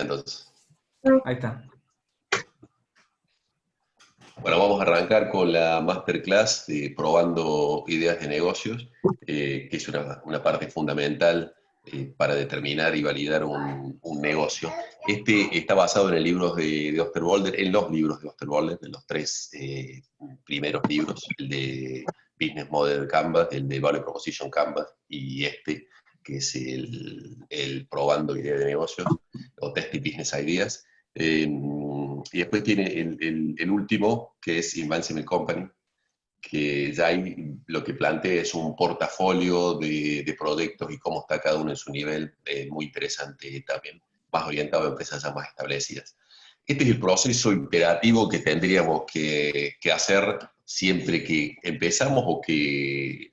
entonces. Ahí está. Bueno, vamos a arrancar con la masterclass de Probando Ideas de Negocios, que es una parte fundamental para determinar y validar un negocio. Este está basado en el libro de Osterwolder, en los libros de Osterwolder, en los tres primeros libros, el de Business Model Canvas, el de Value Proposition Canvas y este, que es el Probando Ideas de Negocios, o Testing Business Ideas. Y después tiene el último, que es Invincible Company, que ya ahí lo que plantea es un portafolio de proyectos y cómo está cada uno en su nivel, muy interesante también, más orientado a empresas ya más establecidas. Este es el proceso imperativo que tendríamos que hacer siempre que empezamos o que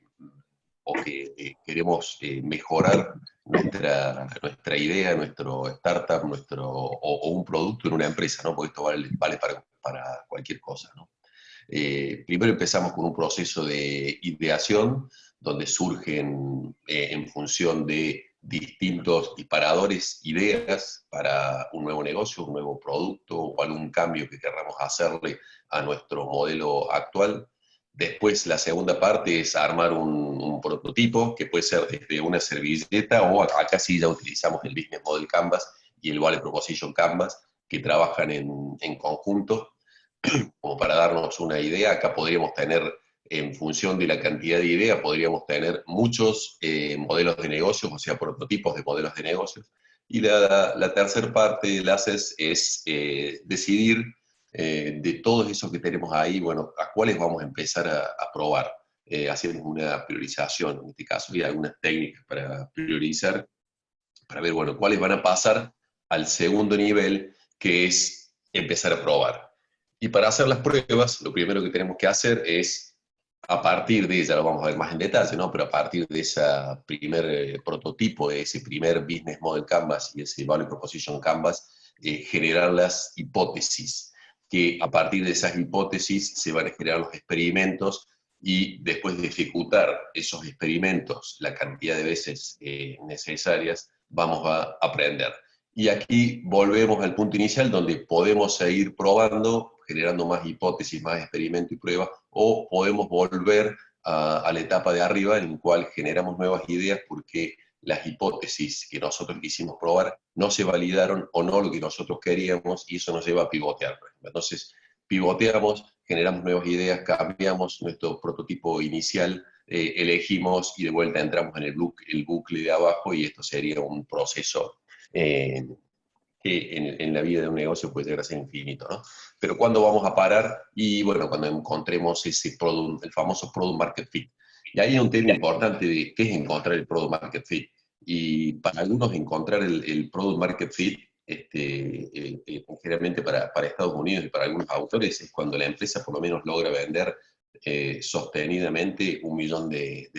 queremos mejorar nuestra idea, nuestro startup, o un producto en una empresa, ¿no? Porque esto vale para cualquier cosa, ¿no? Primero empezamos con un proceso de ideación, donde surgen en función de distintos disparadores, ideas para un nuevo negocio, un nuevo producto o algún cambio que queramos hacerle a nuestro modelo actual. Después la segunda parte es armar un prototipo, que puede ser desde una servilleta o acá sí ya utilizamos el Business Model Canvas y el Value Proposition Canvas, que trabajan en conjunto. Como para darnos una idea, acá podríamos tener, en función de la cantidad de ideas, podríamos tener muchos modelos de negocios, o sea, prototipos de modelos de negocios. Y la tercera parte del ACES es decidir de todos esos que tenemos ahí, bueno, a cuáles vamos a empezar a probar. Hacemos una priorización, en este caso, y algunas técnicas para priorizar, para ver, bueno, cuáles van a pasar al segundo nivel, que es empezar a probar. Y para hacer las pruebas, lo primero que tenemos que hacer es, a partir de, ya lo vamos a ver más en detalle, ¿no? Pero a partir de ese primer prototipo, de ese primer Business Model Canvas y ese Value Proposition Canvas, generar las hipótesis, que a partir de esas hipótesis se van a generar los experimentos, y después de ejecutar esos experimentos la cantidad de veces necesarias, vamos a aprender. Y aquí volvemos al punto inicial, donde podemos seguir probando, generando más hipótesis, más experimento y prueba, o podemos volver a la etapa de arriba, en la cual generamos nuevas ideas porque las hipótesis que nosotros quisimos probar no se validaron o no lo que nosotros queríamos, y eso nos lleva a pivotear. Entonces, pivoteamos, generamos nuevas ideas, cambiamos nuestro prototipo inicial, elegimos y de vuelta entramos en el bucle de abajo, y esto sería un proceso que en la vida de un negocio puede llegar a ser infinito, ¿no? Pero ¿cuándo vamos a parar? Y bueno, cuando encontremos ese product, el famoso product market fit. Y ahí hay un tema importante de qué es encontrar el product market fit. Y para algunos encontrar el product market fit, generalmente para Estados Unidos y para algunos autores, es cuando la empresa por lo menos logra vender sostenidamente $1.000.000.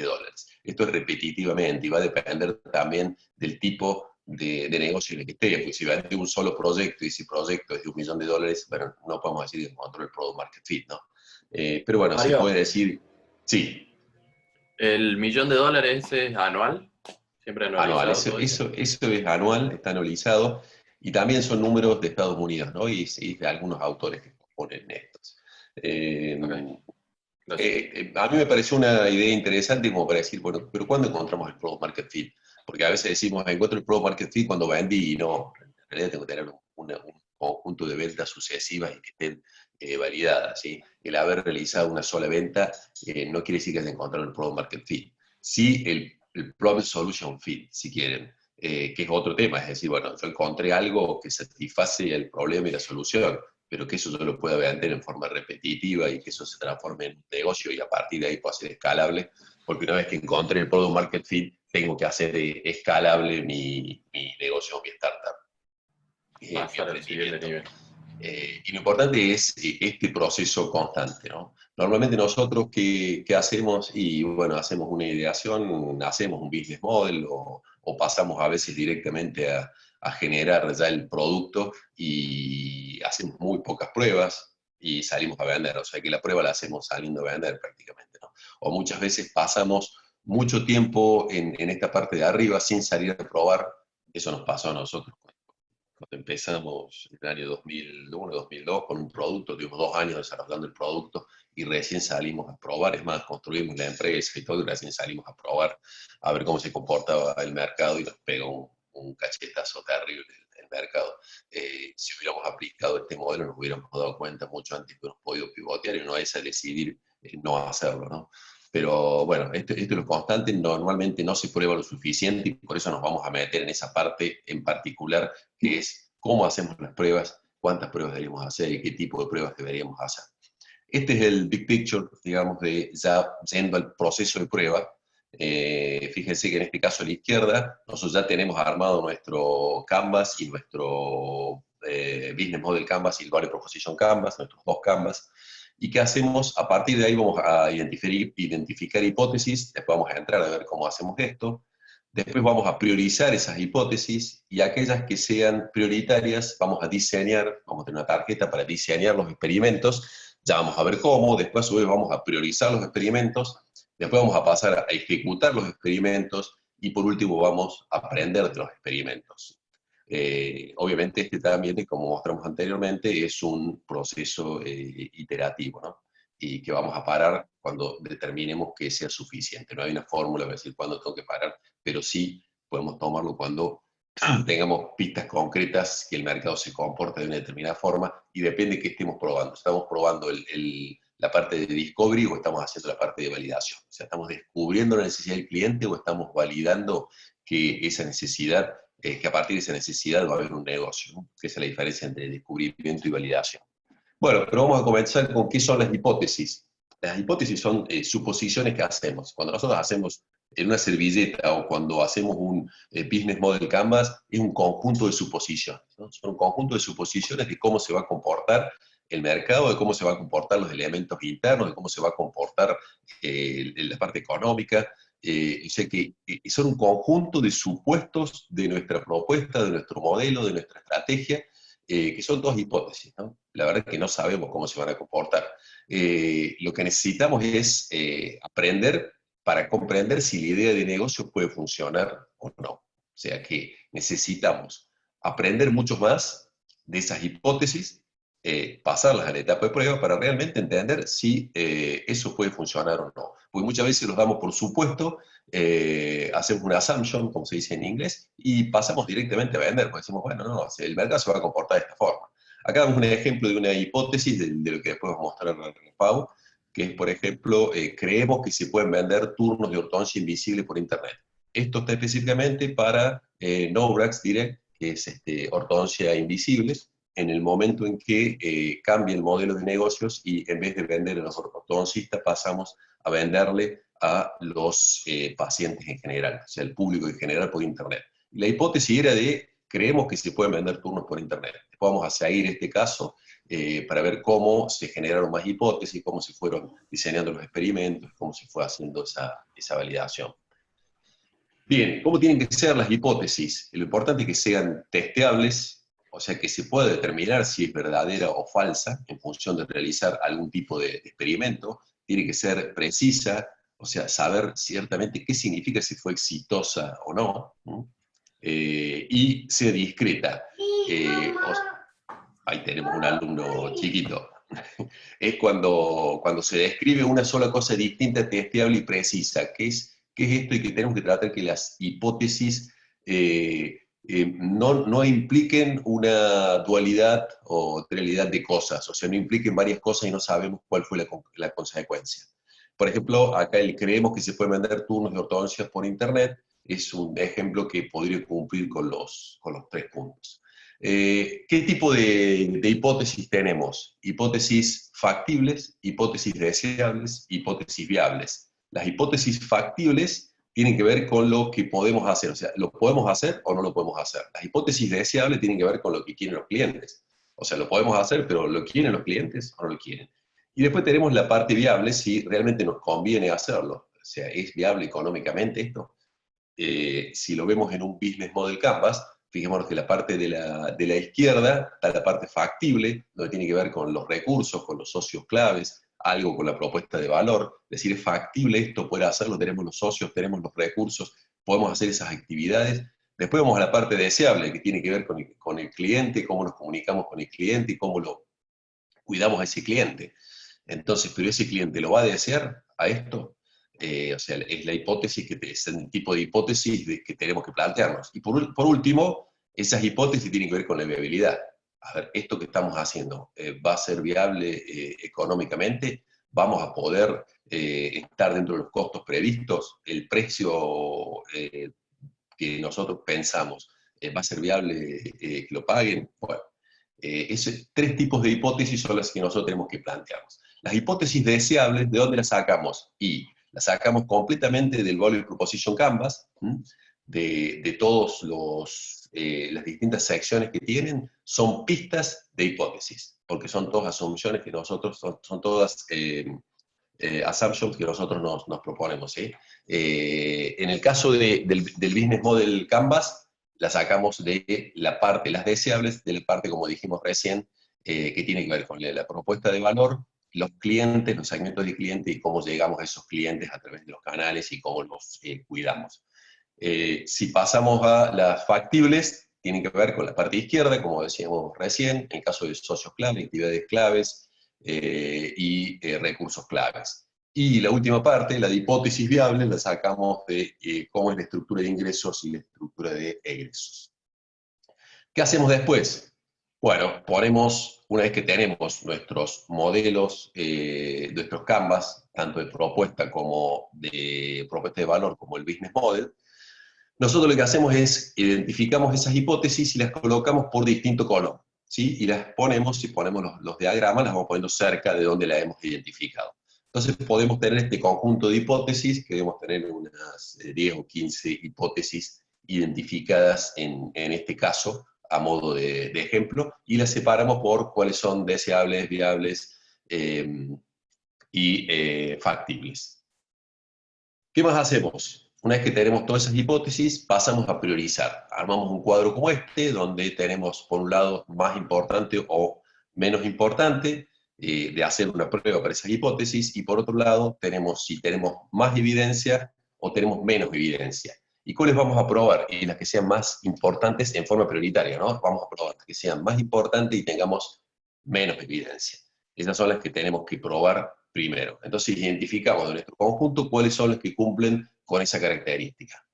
Esto es repetitivamente, y va a depender también del tipo de negocio en el que esté, porque si vende un solo proyecto y ese proyecto es de $1.000.000, bueno, no podemos decir que encontró el product market fit, ¿no? Pero bueno, se Mario, puede decir, sí, ¿el $1.000.000 es anual? ¿Siempre anual. anualizado Eso, todo eso? eso, eso es anual, está anualizado, y también son números de Estados Unidos, ¿no? Y de algunos autores que ponen estos. Eh, Ok, gracias. A mí me pareció una idea interesante como para decir, bueno, pero ¿cuándo encontramos el product market fit? Porque a veces decimos, encuentro el product market fit cuando vendí, y no, en realidad tengo que tener un conjunto de ventas sucesivas y que estén validadas, ¿sí? El haber realizado una sola venta no quiere decir que haya encontrado el product market fit. Sí, el problem solution fit, si quieren, que es otro tema, es decir, bueno, yo encontré algo que satisface el problema y la solución, pero que eso yo lo pueda vender en forma repetitiva y que eso se transforme en un negocio, y a partir de ahí pueda ser escalable, porque una vez que encontré el product market fit, tengo que hacer escalable mi negocio o mi startup, mi Pasar al siguiente emprendimiento. nivel. Y lo importante es este proceso constante, ¿no? Normalmente nosotros, ¿qué hacemos? Y bueno, hacemos una ideación, hacemos un business model, o pasamos a veces directamente a generar ya el producto, y hacemos muy pocas pruebas y salimos a vender. O sea que la prueba la hacemos saliendo a vender prácticamente, ¿no? O muchas veces pasamos mucho tiempo en esta parte de arriba sin salir a probar. Eso nos pasó a nosotros Cuando empezamos en el año 2001, 2002, con un producto, tuvimos 2 años desarrollando el producto y recién salimos a probar, es más, construimos la empresa y todo, y recién salimos a probar, a ver cómo se comportaba el mercado y nos pegó un cachetazo terrible el mercado. Si hubiéramos aplicado este modelo nos hubiéramos dado cuenta mucho antes que hubiéramos podido pivotear y no es a decidir no hacerlo, ¿no? Pero bueno, esto es lo constante, normalmente no se prueba lo suficiente y por eso nos vamos a meter en esa parte en particular, que es cómo hacemos las pruebas, cuántas pruebas deberíamos hacer y qué tipo de pruebas deberíamos hacer. Este es el big picture, digamos, de ya yendo al proceso de prueba. Fíjense que en este caso a la izquierda, nosotros ya tenemos armado nuestro Canvas y nuestro Business Model Canvas y el Value Proposition Canvas, nuestros dos Canvas. ¿Y qué hacemos? A partir de ahí vamos a identificar hipótesis, después vamos a entrar a ver cómo hacemos esto, después vamos a priorizar esas hipótesis y aquellas que sean prioritarias vamos a diseñar, vamos a tener una tarjeta para diseñar los experimentos, ya vamos a ver cómo, después a su vez vamos a priorizar los experimentos, después vamos a pasar a ejecutar los experimentos y por último vamos a aprender de los experimentos. Obviamente este también, como mostramos anteriormente, es un proceso iterativo, ¿no? Y que vamos a parar cuando determinemos que sea suficiente. No hay una fórmula para decir cuándo tengo que parar, pero sí podemos tomarlo cuando tengamos pistas concretas que el mercado se comporta de una determinada forma y depende de qué estemos probando. ¿Estamos probando la parte de discovery o estamos haciendo la parte de validación? O sea, ¿estamos descubriendo la necesidad del cliente o estamos validando que esa necesidad, que a partir de esa necesidad va a haber un negocio, ¿no? Que esa es la diferencia entre descubrimiento y validación. Bueno, pero vamos a comenzar con qué son las hipótesis. Las hipótesis son suposiciones que hacemos. Cuando nosotros hacemos en una servilleta o cuando hacemos un Business Model Canvas, es un conjunto de suposiciones, ¿no? Son un conjunto de suposiciones de cómo se va a comportar el mercado, de cómo se van a comportar los elementos internos, de cómo se va a comportar la parte económica. O sea que son un conjunto de supuestos de nuestra propuesta, de nuestro modelo, de nuestra estrategia, que son dos hipótesis, ¿no? La verdad es que no sabemos cómo se van a comportar. Lo que necesitamos es aprender para comprender si la idea de negocio puede funcionar o no. O sea que necesitamos aprender mucho más de esas hipótesis, pasarlas a la etapa de prueba para realmente entender si eso puede funcionar o no. Porque muchas veces los damos por supuesto, hacemos una assumption, como se dice en inglés, y pasamos directamente a vender, porque decimos, bueno, no, el mercado se va a comportar de esta forma. Acá damos un ejemplo de una hipótesis de lo que después vamos a mostrar en Pau, que es, por ejemplo, creemos que se pueden vender turnos de ortodoncia invisible por Internet. Esto está específicamente para No-Brax Direct, que es ortodoncia invisible, en el momento en que cambia el modelo de negocios y en vez de vender a los ortodoncistas pasamos a venderle a los pacientes en general, o sea, el público en general por Internet. Y la hipótesis era de, creemos que se pueden vender turnos por Internet. Después vamos a seguir este caso para ver cómo se generaron más hipótesis, cómo se fueron diseñando los experimentos, cómo se fue haciendo esa validación. Bien, ¿cómo tienen que ser las hipótesis? Lo importante es que sean testeables, o sea, que se pueda determinar si es verdadera o falsa en función de realizar algún tipo de experimento. Tiene que ser precisa, o sea, saber ciertamente qué significa si fue exitosa o no. Y ser discreta. Ahí tenemos un alumno chiquito. Es cuando se describe una sola cosa distinta, testeable y precisa. ¿Qué es esto? Y que tenemos que tratar que las hipótesis no impliquen una dualidad o trialidad de cosas, o sea, no impliquen varias cosas y no sabemos cuál fue la consecuencia. Por ejemplo, acá creemos que se pueden vender turnos de ortodoncias por Internet, es un ejemplo que podría cumplir con los 3 puntos. ¿Qué tipo de hipótesis tenemos? Hipótesis factibles, hipótesis deseables, hipótesis viables. Las hipótesis factibles tienen que ver con lo que podemos hacer, o sea, ¿lo podemos hacer o no lo podemos hacer? Las hipótesis deseables tienen que ver con lo que quieren los clientes. O sea, lo podemos hacer, pero ¿lo quieren los clientes o no lo quieren? Y después tenemos la parte viable, si realmente nos conviene hacerlo. O sea, ¿es viable económicamente esto? Si lo vemos en un Business Model Canvas, fijémonos que la parte de la izquierda está la parte factible, donde tiene que ver con los recursos, con los socios claves, algo con la propuesta de valor, es decir, es factible esto, poder hacerlo, tenemos los socios, tenemos los recursos, podemos hacer esas actividades. Después vamos a la parte deseable, que tiene que ver con el cliente, cómo nos comunicamos con el cliente y cómo lo cuidamos a ese cliente. Entonces, ¿pero ese cliente lo va a desear a esto? O sea, es la hipótesis, es el tipo de hipótesis que tenemos que plantearnos. Y por último, esas hipótesis tienen que ver con la viabilidad. A ver, esto que estamos haciendo, ¿va a ser viable económicamente? ¿Vamos a poder estar dentro de los costos previstos? ¿El precio que nosotros pensamos va a ser viable que lo paguen? Bueno, esos tres tipos de hipótesis son las que nosotros tenemos que plantearnos. Las hipótesis deseables, ¿de dónde las sacamos? Y las sacamos completamente del Value Proposition Canvas, de todas las distintas secciones que tienen, son pistas de hipótesis, porque son todas asunciones que nosotros, son todas assumptions que nosotros nos proponemos. ¿Sí? En el caso del Business Model Canvas, la sacamos de la parte, las deseables, de la parte, como dijimos recién, que tiene que ver con la propuesta de valor, los clientes, los segmentos de cliente y cómo llegamos a esos clientes a través de los canales y cómo los cuidamos. Si pasamos a las factibles, tienen que ver con la parte izquierda, como decíamos recién, en el caso de socios clave, actividades claves y recursos claves. Y la última parte, la de hipótesis viable, la sacamos de cómo es la estructura de ingresos y la estructura de egresos. ¿Qué hacemos después? Bueno, una vez que tenemos nuestros modelos, nuestros canvas, tanto de propuesta como de propuesta de valor, como el business model, nosotros lo que hacemos es identificamos esas hipótesis y las colocamos por distinto color, ¿sí? Y las ponemos, si ponemos los diagramas, las vamos poniendo cerca de donde la hemos identificado. Entonces podemos tener este conjunto de hipótesis, que debemos tener unas 10 o 15 hipótesis identificadas en este caso, a modo de ejemplo, y las separamos por cuáles son deseables, viables y factibles. ¿Qué más hacemos? Una vez que tenemos todas esas hipótesis, pasamos a priorizar. Armamos un cuadro como este, donde tenemos, por un lado, más importante o menos importante de hacer una prueba para esas hipótesis, y por otro lado, si tenemos más evidencia o tenemos menos evidencia. ¿Y cuáles vamos a probar? Y las que sean más importantes en forma prioritaria, ¿no? Vamos a probar las que sean más importantes y tengamos menos evidencia. Esas son las que tenemos que probar primero. Entonces identificamos en nuestro conjunto cuáles son los que cumplen con esa característica.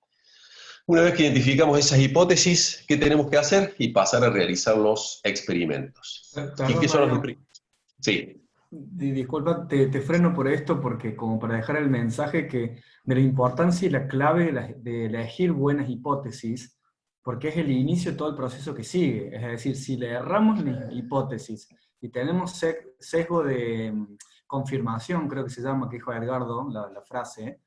Una vez que identificamos esas hipótesis, ¿qué tenemos que hacer? Y pasar a realizar los experimentos. Perdón, ¿Y qué son los Mario. experimentos? Sí. Disculpa, te freno por esto porque como para dejar el mensaje de la importancia y la clave de elegir buenas hipótesis, porque es el inicio de todo el proceso que sigue. Es decir, si le erramos la hipótesis y tenemos sesgo de confirmación, creo que se llama, que dijo Edgardo, la frase,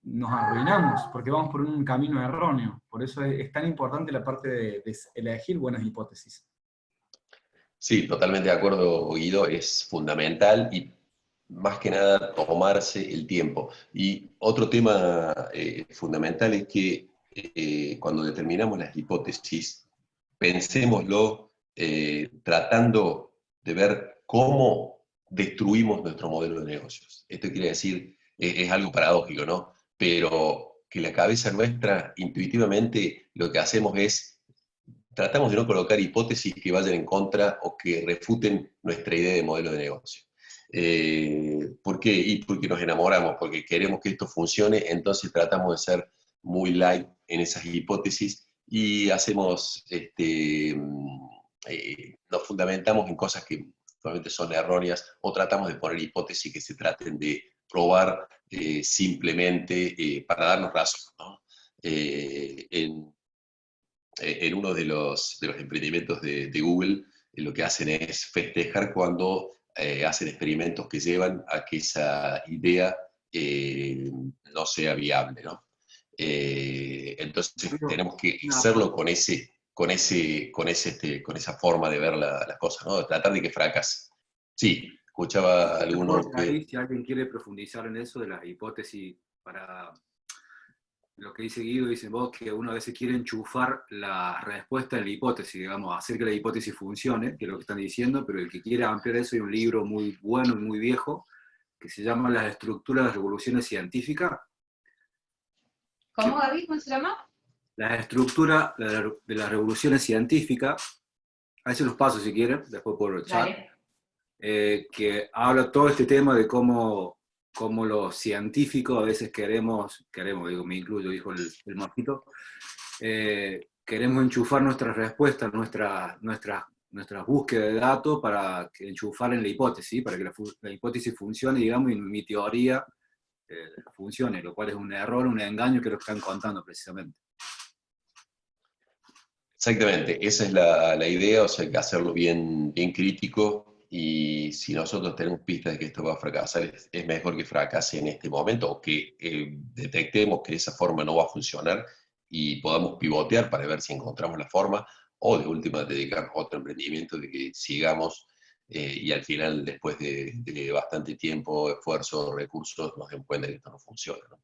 nos arruinamos porque vamos por un camino erróneo. Por eso es tan importante la parte de elegir buenas hipótesis. Sí, totalmente de acuerdo, Guido, es fundamental y más que nada tomarse el tiempo. Y otro tema fundamental es que cuando determinamos las hipótesis, pensémoslo tratando de ver cómo destruimos nuestro modelo de negocios. Esto quiere decir, es algo paradójico, ¿no? Pero que la cabeza nuestra, intuitivamente, lo que hacemos es tratamos de no colocar hipótesis que vayan en contra o que refuten nuestra idea de modelo de negocio. ¿Por qué? Y porque nos enamoramos, porque queremos que esto funcione, entonces tratamos de ser muy light en esas hipótesis y nos fundamentamos en cosas que probablemente son erróneas o tratamos de poner hipótesis que se traten de probar simplemente para darnos razón, ¿no? En uno de los emprendimientos de Google, lo que hacen es festejar cuando hacen experimentos que llevan a que esa idea no sea viable, ¿no? Entonces tenemos que hacerlo con esa forma de ver las cosas, ¿no? Tratar de que fracase. Sí, escuchaba alguno que... Si alguien quiere profundizar en eso de las hipótesis para... Lo que dice Guido, dice vos, que uno a veces quiere enchufar la respuesta de la hipótesis, digamos, hacer que la hipótesis funcione, que es lo que están diciendo, pero el que quiere ampliar eso, hay un libro muy bueno y muy viejo, que se llama Las estructuras de revoluciones científicas. ¿Cómo, David? ¿Cómo se llama? la estructura de las revoluciones científicas, ahí se los paso si quieren, después por el chat, que habla todo este tema de cómo los científicos a veces queremos, digo, me incluyo, dijo el Marquito, queremos enchufar nuestras respuestas, nuestras búsquedas de datos para enchufar en la hipótesis, para que la hipótesis funcione, digamos, y mi teoría funcione, lo cual es un error, un engaño que lo están contando precisamente. Exactamente, esa es la idea, o sea, hay que hacerlo bien, bien crítico, y si nosotros tenemos pistas de que esto va a fracasar, es mejor que fracase en este momento, o que detectemos que esa forma no va a funcionar y podamos pivotear para ver si encontramos la forma, o de última dedicarnos a otro emprendimiento de que sigamos y al final, después de bastante tiempo, esfuerzo, recursos, nos den cuenta que esto no funciona, ¿no?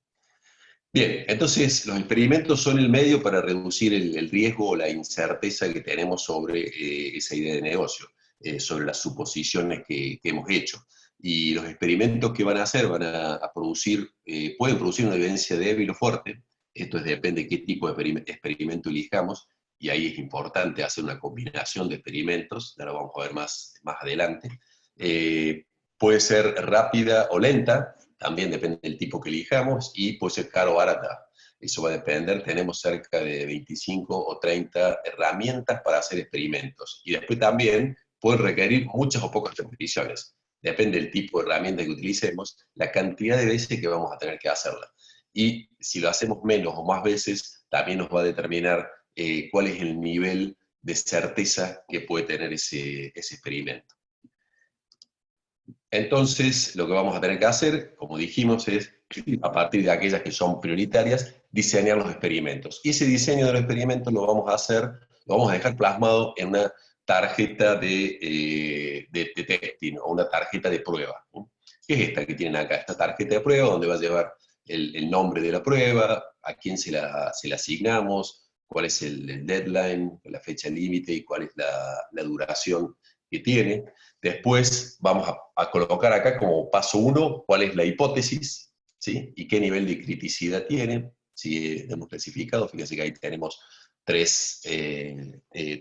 Bien, entonces los experimentos son el medio para reducir el riesgo o la incerteza que tenemos sobre esa idea de negocio, sobre las suposiciones que hemos hecho. Y los experimentos que van a hacer van a producir, pueden producir una evidencia débil o fuerte. Esto depende de qué tipo de experimento elijamos, y ahí es importante hacer una combinación de experimentos, ya lo vamos a ver más adelante. Puede ser rápida o lenta, también depende del tipo que elijamos, y puede ser caro o barata. Eso va a depender, tenemos cerca de 25 o 30 herramientas para hacer experimentos. Y después también puede requerir muchas o pocas repeticiones. Depende del tipo de herramienta que utilicemos, la cantidad de veces que vamos a tener que hacerla. Y si lo hacemos menos o más veces, también nos va a determinar cuál es el nivel de certeza que puede tener ese experimento. Entonces, lo que vamos a tener que hacer, como dijimos, es, a partir de aquellas que son prioritarias, diseñar los experimentos. Y ese diseño de los experimentos lo vamos a hacer, lo vamos a dejar plasmado en una tarjeta de testing, o una tarjeta de prueba, ¿no? ¿Qué es esta que tienen acá? Esta tarjeta de prueba, donde va a llevar el nombre de la prueba, a quién se la asignamos, cuál es el deadline, la fecha límite, y cuál es la duración que tiene. Después vamos a colocar acá como paso 1 cuál es la hipótesis, ¿sí? Y qué nivel de criticidad tiene. Si hemos clasificado, fíjense que ahí tenemos 3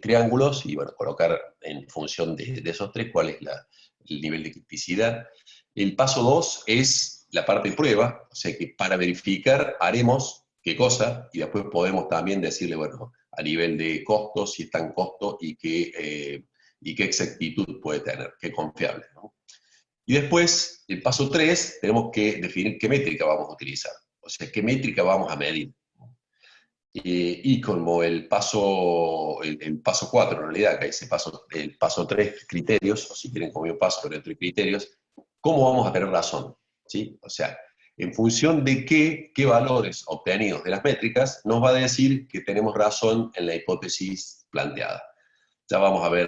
triángulos, y bueno, colocar en función de esos 3 cuál es el nivel de criticidad. El paso 2 es la parte de prueba, o sea que para verificar haremos qué cosa, y después podemos también decirle, bueno, a nivel de costos, si está en costo y qué exactitud puede tener, qué confiable, ¿no? Y después, el paso 3, tenemos que definir qué métrica vamos a utilizar, o sea, qué métrica vamos a medir. Y como el paso 4, en realidad, que dice el paso 3, criterios, o si quieren como yo paso por entre criterios, ¿cómo vamos a tener razón? ¿Sí? O sea, en función de qué valores obtenidos de las métricas nos va a decir que tenemos razón en la hipótesis planteada. Ya vamos a ver,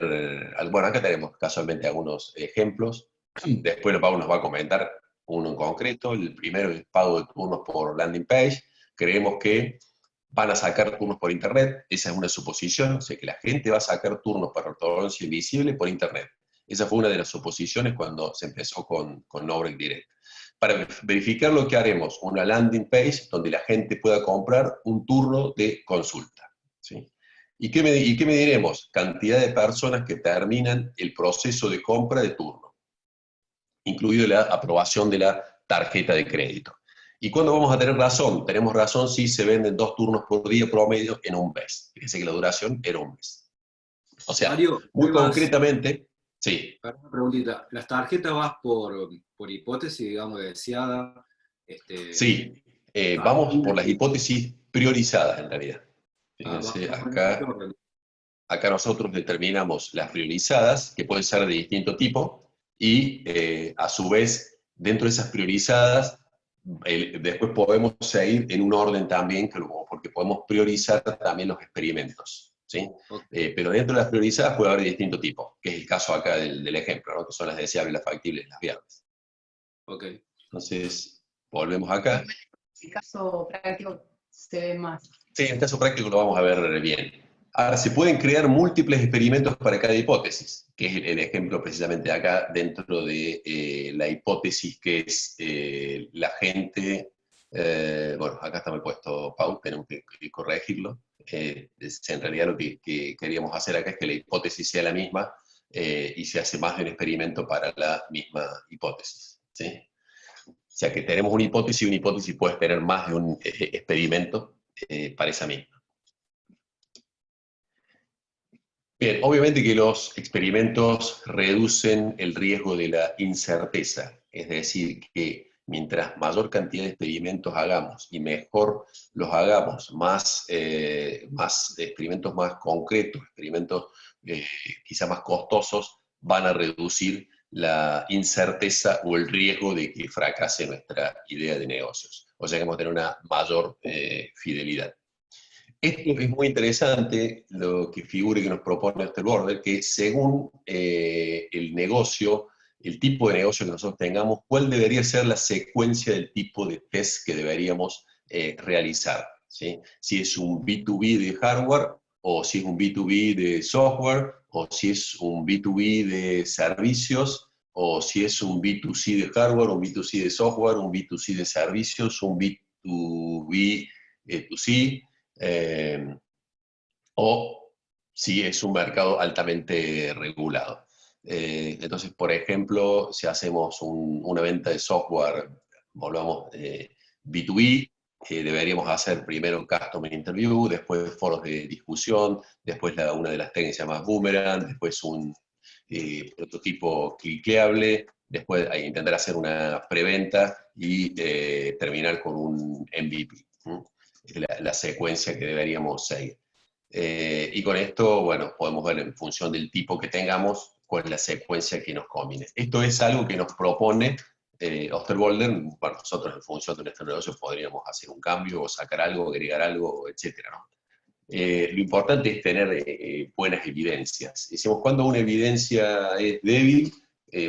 bueno, acá tenemos casualmente algunos ejemplos. Después Pau nos va a comentar uno en concreto. El primero es el pago de turnos por landing page. Creemos que van a sacar turnos por internet. Esa es una suposición, o sea que la gente va a sacar turnos para ortodoncia invisible por internet. Esa fue una de las suposiciones cuando se empezó con No Break Direct. Para verificar lo que haremos, una landing page donde la gente pueda comprar un turno de consulta, ¿sí? ¿Y qué mediremos? Cantidad de personas que terminan el proceso de compra de turno, incluido la aprobación de la tarjeta de crédito. ¿Y cuándo vamos a tener razón? Tenemos razón si se venden 2 turnos por día promedio en un mes. Fíjense que la duración era un mes. O sea, Mario, muy concretamente, sí. Una preguntita. ¿Las tarjetas vas por hipótesis, digamos, deseada? Sí, vamos por las hipótesis priorizadas en realidad. Fíjense, acá nosotros determinamos las priorizadas, que pueden ser de distinto tipo, y a su vez, dentro de esas priorizadas, después podemos seguir en un orden también, porque podemos priorizar también los experimentos, ¿sí? Okay. Pero dentro de las priorizadas puede haber distinto tipo, que es el caso acá del ejemplo, ¿no? Que son las deseables, las factibles, las viables. Ok. Entonces, volvemos acá. El caso práctico se ve más. Sí, en el caso práctico lo vamos a ver bien. Ahora, se pueden crear múltiples experimentos para cada hipótesis, que es el ejemplo precisamente acá dentro de la hipótesis que es la gente, bueno, acá está mal puesto Pau, tenemos que corregirlo, En realidad lo que queríamos hacer acá es que la hipótesis sea la misma y se hace más de un experimento para la misma hipótesis, ¿sí? O sea que tenemos una hipótesis puede tener más de un experimento para esa misma. Bien, obviamente que los experimentos reducen el riesgo de la incerteza, es decir, que mientras mayor cantidad de experimentos hagamos y mejor los hagamos, más experimentos más concretos, experimentos quizá más costosos, van a reducir la incerteza o el riesgo de que fracase nuestra idea de negocios. O sea que vamos a tener una mayor fidelidad. Esto es muy interesante, lo que figura y que nos propone Osterwalder, que según el negocio, el tipo de negocio que nosotros tengamos, cuál debería ser la secuencia del tipo de test que deberíamos realizar, ¿sí? Si es un B2B de hardware, o si es un B2B de software, o si es un B2B de servicios, o si es un B2C de hardware, un B2C de software, un B2C de servicios, un B2B to C, o si es un mercado altamente regulado. Entonces, por ejemplo, si hacemos una venta de software, volvamos B2B, deberíamos hacer primero un Customer Interview, después foros de discusión, después una de las técnicas se llama Boomerang, después un prototipo cliqueable, después intentar hacer una preventa y terminar con un MVP. La secuencia que deberíamos seguir. Y con esto, bueno, podemos ver en función del tipo que tengamos, cuál es la secuencia que nos conviene. Esto es algo que nos propone Osterwalder. Bueno, nosotros en función de nuestro negocio podríamos hacer un cambio, o sacar algo, agregar algo, etc., ¿no? Lo importante es tener buenas evidencias. Decimos, cuando una evidencia es débil,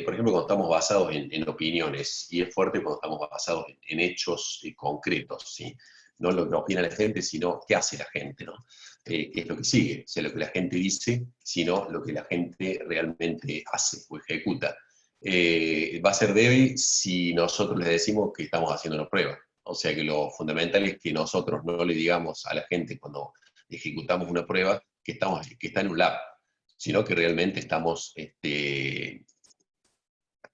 por ejemplo, cuando estamos basados en opiniones, y es fuerte cuando estamos basados en hechos concretos, ¿sí? No lo que opina la gente, sino qué hace la gente, ¿no? ¿Qué es lo que sigue? O sea, lo que la gente dice, sino lo que la gente realmente hace o ejecuta. Va a ser débil si nosotros les decimos que estamos haciendo una prueba. O sea que lo fundamental es que nosotros no le digamos a la gente cuando ejecutamos una prueba que está en un lab, sino que realmente estamos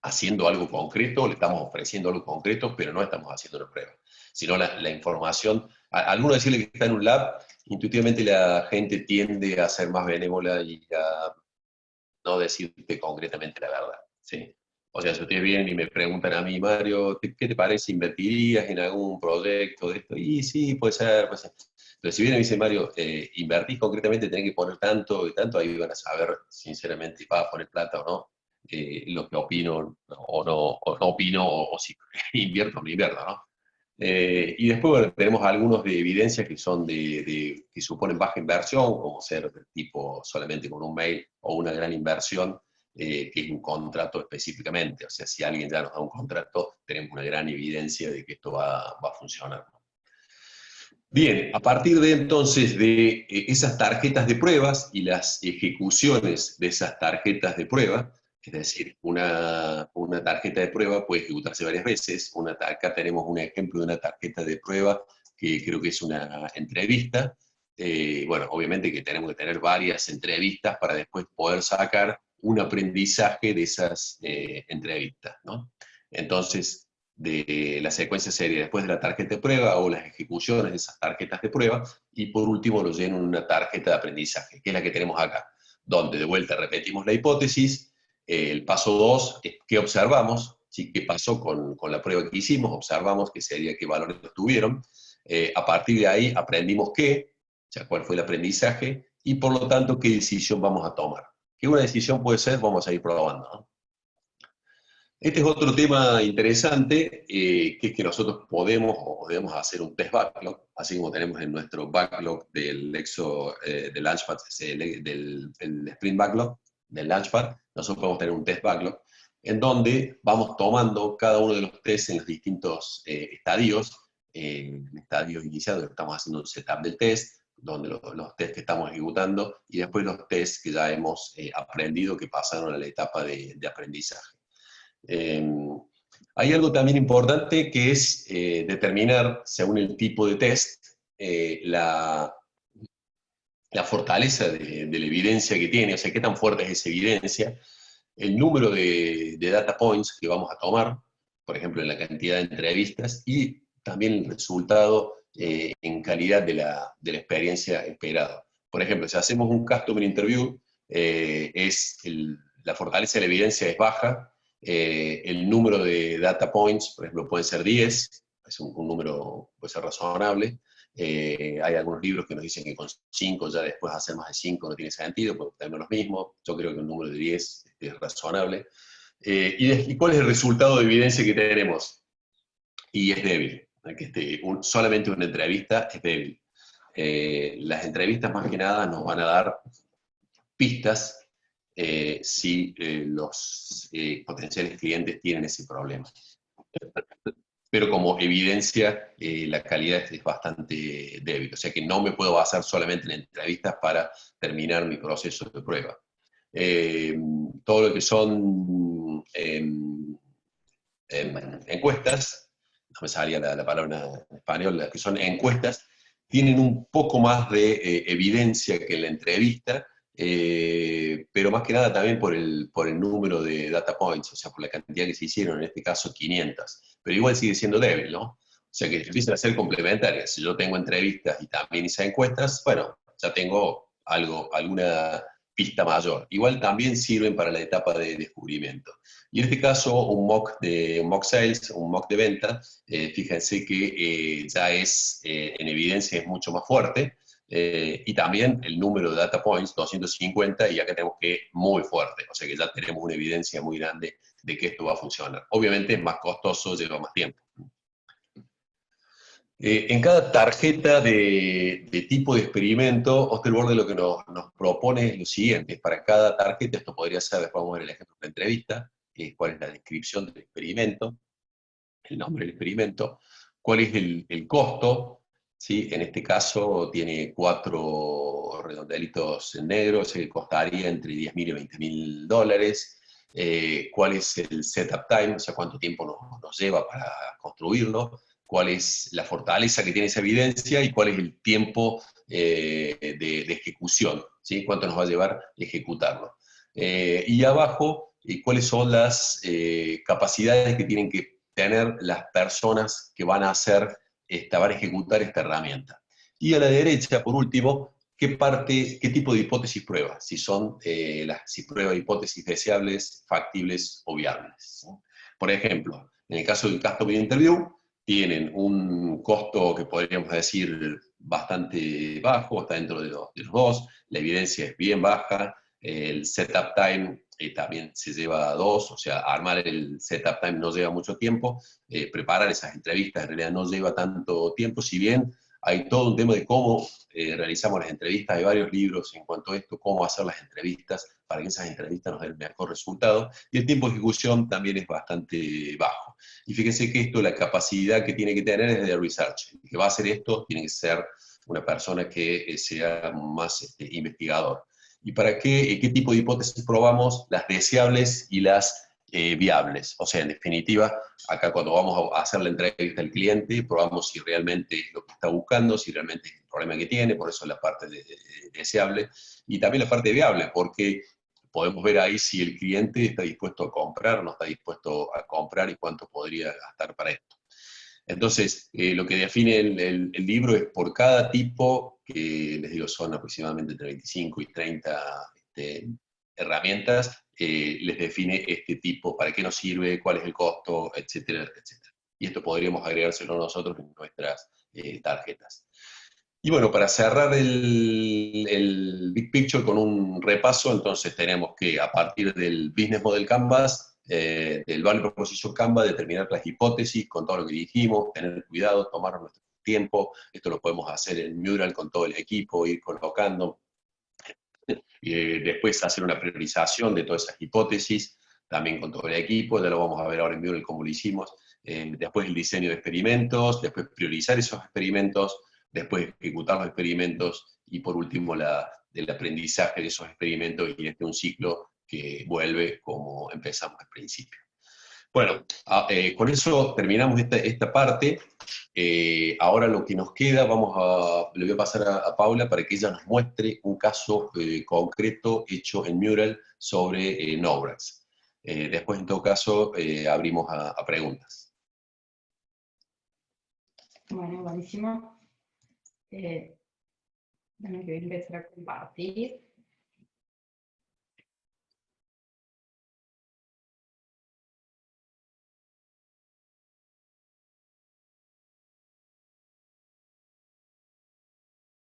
haciendo algo concreto, le estamos ofreciendo algo concreto, pero no estamos haciendo una prueba. Sino la información, alguno decirle que está en un lab, intuitivamente la gente tiende a ser más benévola y a no decirte concretamente la verdad, ¿sí? O sea, si ustedes vienen y me preguntan a mí, Mario, ¿qué te parece? ¿Invertirías en algún proyecto de esto? Y sí, puede ser, puede ser. Pero si viene y me dice, Mario, invertís concretamente, tenés que poner tanto y tanto, ahí van a saber, sinceramente, si vas a poner plata o no, lo que opino o no opino, o si invierto o no invierto, ¿no? Y después, bueno, tenemos algunos de evidencias que son que suponen baja inversión, como ser tipo solamente con un mail, o una gran inversión, que es un contrato específicamente. O sea, si alguien ya nos da un contrato, tenemos una gran evidencia de que esto va a funcionar. Bien, a partir de entonces de esas tarjetas de pruebas y las ejecuciones de esas tarjetas de prueba, es decir, una tarjeta de prueba puede ejecutarse varias veces. Acá tenemos un ejemplo de una tarjeta de prueba que creo que es una entrevista. Bueno, obviamente que tenemos que tener varias entrevistas para después poder sacar un aprendizaje de esas entrevistas, ¿no? Entonces, de la secuencia sería después de la tarjeta de prueba o las ejecuciones de esas tarjetas de prueba, y por último lo lleno en una tarjeta de aprendizaje, que es la que tenemos acá, donde de vuelta repetimos la hipótesis. El paso 2 es qué observamos, ¿sí? ¿Qué pasó con la prueba que hicimos? Observamos qué sería, qué valores tuvieron. A partir de ahí aprendimos qué, o sea, cuál fue el aprendizaje, y por lo tanto qué decisión vamos a tomar. Que una decisión puede ser, vamos a ir probando, ¿no? Este es otro tema interesante, que es que nosotros podemos o debemos hacer un test backlog, así como tenemos en nuestro backlog del del Launchpad, el Sprint Backlog del Launchpad. Nosotros podemos tener un test backlog en donde vamos tomando cada uno de los tests en los distintos estadios. En el estadio inicial, donde estamos haciendo un setup del test, donde los tests que estamos ejecutando, y después los tests que ya hemos aprendido, que pasaron a la etapa de aprendizaje. Hay algo también importante que es determinar, según el tipo de test, la fortaleza de la evidencia que tiene, o sea, qué tan fuerte es esa evidencia, el número de data points que vamos a tomar, por ejemplo, en la cantidad de entrevistas, y también el resultado en calidad de la experiencia esperada. Por ejemplo, si hacemos un customer interview, la fortaleza de la evidencia es baja, el número de data points, por ejemplo, pueden ser 10, es un número puede ser razonable. Hay algunos libros que nos dicen que con 5 ya después hacer más de 5 no tiene sentido, porque tenemos los mismos. Yo creo que un número de 10 es razonable. ¿Y cuál es el resultado de evidencia que tenemos? Y es débil. Que solamente una entrevista es débil. Las entrevistas más que nada nos van a dar pistas si los potenciales clientes tienen ese problema. Pero como evidencia, la calidad es bastante débil. O sea que no me puedo basar solamente en entrevistas para terminar mi proceso de prueba. Todo lo que son encuestas, no me salía la palabra en español, las que son encuestas, tienen un poco más de evidencia que en la entrevista, pero más que nada también por el número de data points, o sea, por la cantidad que se hicieron, en este caso 500, pero igual sigue siendo débil, ¿no? O sea, que empiezan a ser complementarias. Si yo tengo entrevistas y también hice encuestas, bueno, ya tengo alguna pista mayor. Igual también sirven para la etapa de descubrimiento. Y en este caso, un mock sales, un mock de venta, fíjense que ya en evidencia es mucho más fuerte, y también el número de data points, 250, y acá tenemos que muy fuerte, o sea que ya tenemos una evidencia muy grande de que esto va a funcionar. Obviamente es más costoso, lleva más tiempo. En cada tarjeta de tipo de experimento, Osterwolder lo que nos propone es lo siguiente. Para cada tarjeta, esto podría ser, después vamos a ver el ejemplo de la entrevista, cuál es la descripción del experimento, el nombre del experimento, cuál es el costo, ¿sí? En este caso tiene 4 redondelitos en negro, que costaría entre $10.000 y $20.000, cuál es el setup time, o sea, cuánto tiempo nos lleva para construirlo, cuál es la fortaleza que tiene esa evidencia y cuál es el tiempo de ejecución, ¿sí? Cuánto nos va a llevar ejecutarlo. Y abajo, cuáles son las capacidades que tienen que tener las personas que van a van a ejecutar esta herramienta. Y a la derecha, por último, qué tipo de hipótesis prueba, si prueba hipótesis deseables, factibles o viables. Por ejemplo, en el caso del Customer Interview, tienen un costo que podríamos decir bastante bajo, está dentro de los dos, la evidencia es bien baja, el setup time también se lleva 2, o sea, armar el setup time no lleva mucho tiempo, preparar esas entrevistas en realidad no lleva tanto tiempo, si bien hay todo un tema de cómo realizamos las entrevistas, hay varios libros en cuanto a esto, cómo hacer las entrevistas para que esas entrevistas nos den el mejor resultado, y el tiempo de ejecución también es bastante bajo. Y fíjense que esto, la capacidad que tiene que tener es de research. El que va a hacer esto tiene que ser una persona que sea más investigador. ¿Y para qué tipo de hipótesis probamos? Las deseables y las viables. O sea, en definitiva, acá cuando vamos a hacer la entrevista al cliente, probamos si realmente es lo que está buscando, si realmente es el problema que tiene, por eso la parte deseable, y también la parte viable, porque podemos ver ahí si el cliente está dispuesto a comprar, no está dispuesto a comprar y cuánto podría gastar para esto. Entonces, lo que define el libro es por cada tipo, que les digo son aproximadamente entre 25 y 30 herramientas, les define este tipo, para qué nos sirve, cuál es el costo, etcétera, etcétera. Y esto podríamos agregárselo nosotros en nuestras tarjetas. Y bueno, para cerrar el Big Picture con un repaso, entonces tenemos que a partir del Business Model Canvas, del Value Proposition Canvas, determinar las hipótesis con todo lo que dijimos, tener cuidado, tomar nuestro tiempo, esto lo podemos hacer en Mural con todo el equipo, ir colocando, después hacer una priorización de todas esas hipótesis, también con todo el equipo, ya lo vamos a ver ahora en Mural cómo lo hicimos, después el diseño de experimentos, después priorizar esos experimentos, después ejecutar los experimentos, y por último el aprendizaje de esos experimentos, y un ciclo que vuelve como empezamos al principio. Bueno, con eso terminamos esta parte. Ahora lo que nos queda, le voy a pasar a Paula para que ella nos muestre un caso concreto hecho en Mural sobre Nobrax. Después, en todo caso, abrimos a preguntas. Bueno, buenísimo. Dame que voy a empezar a compartir.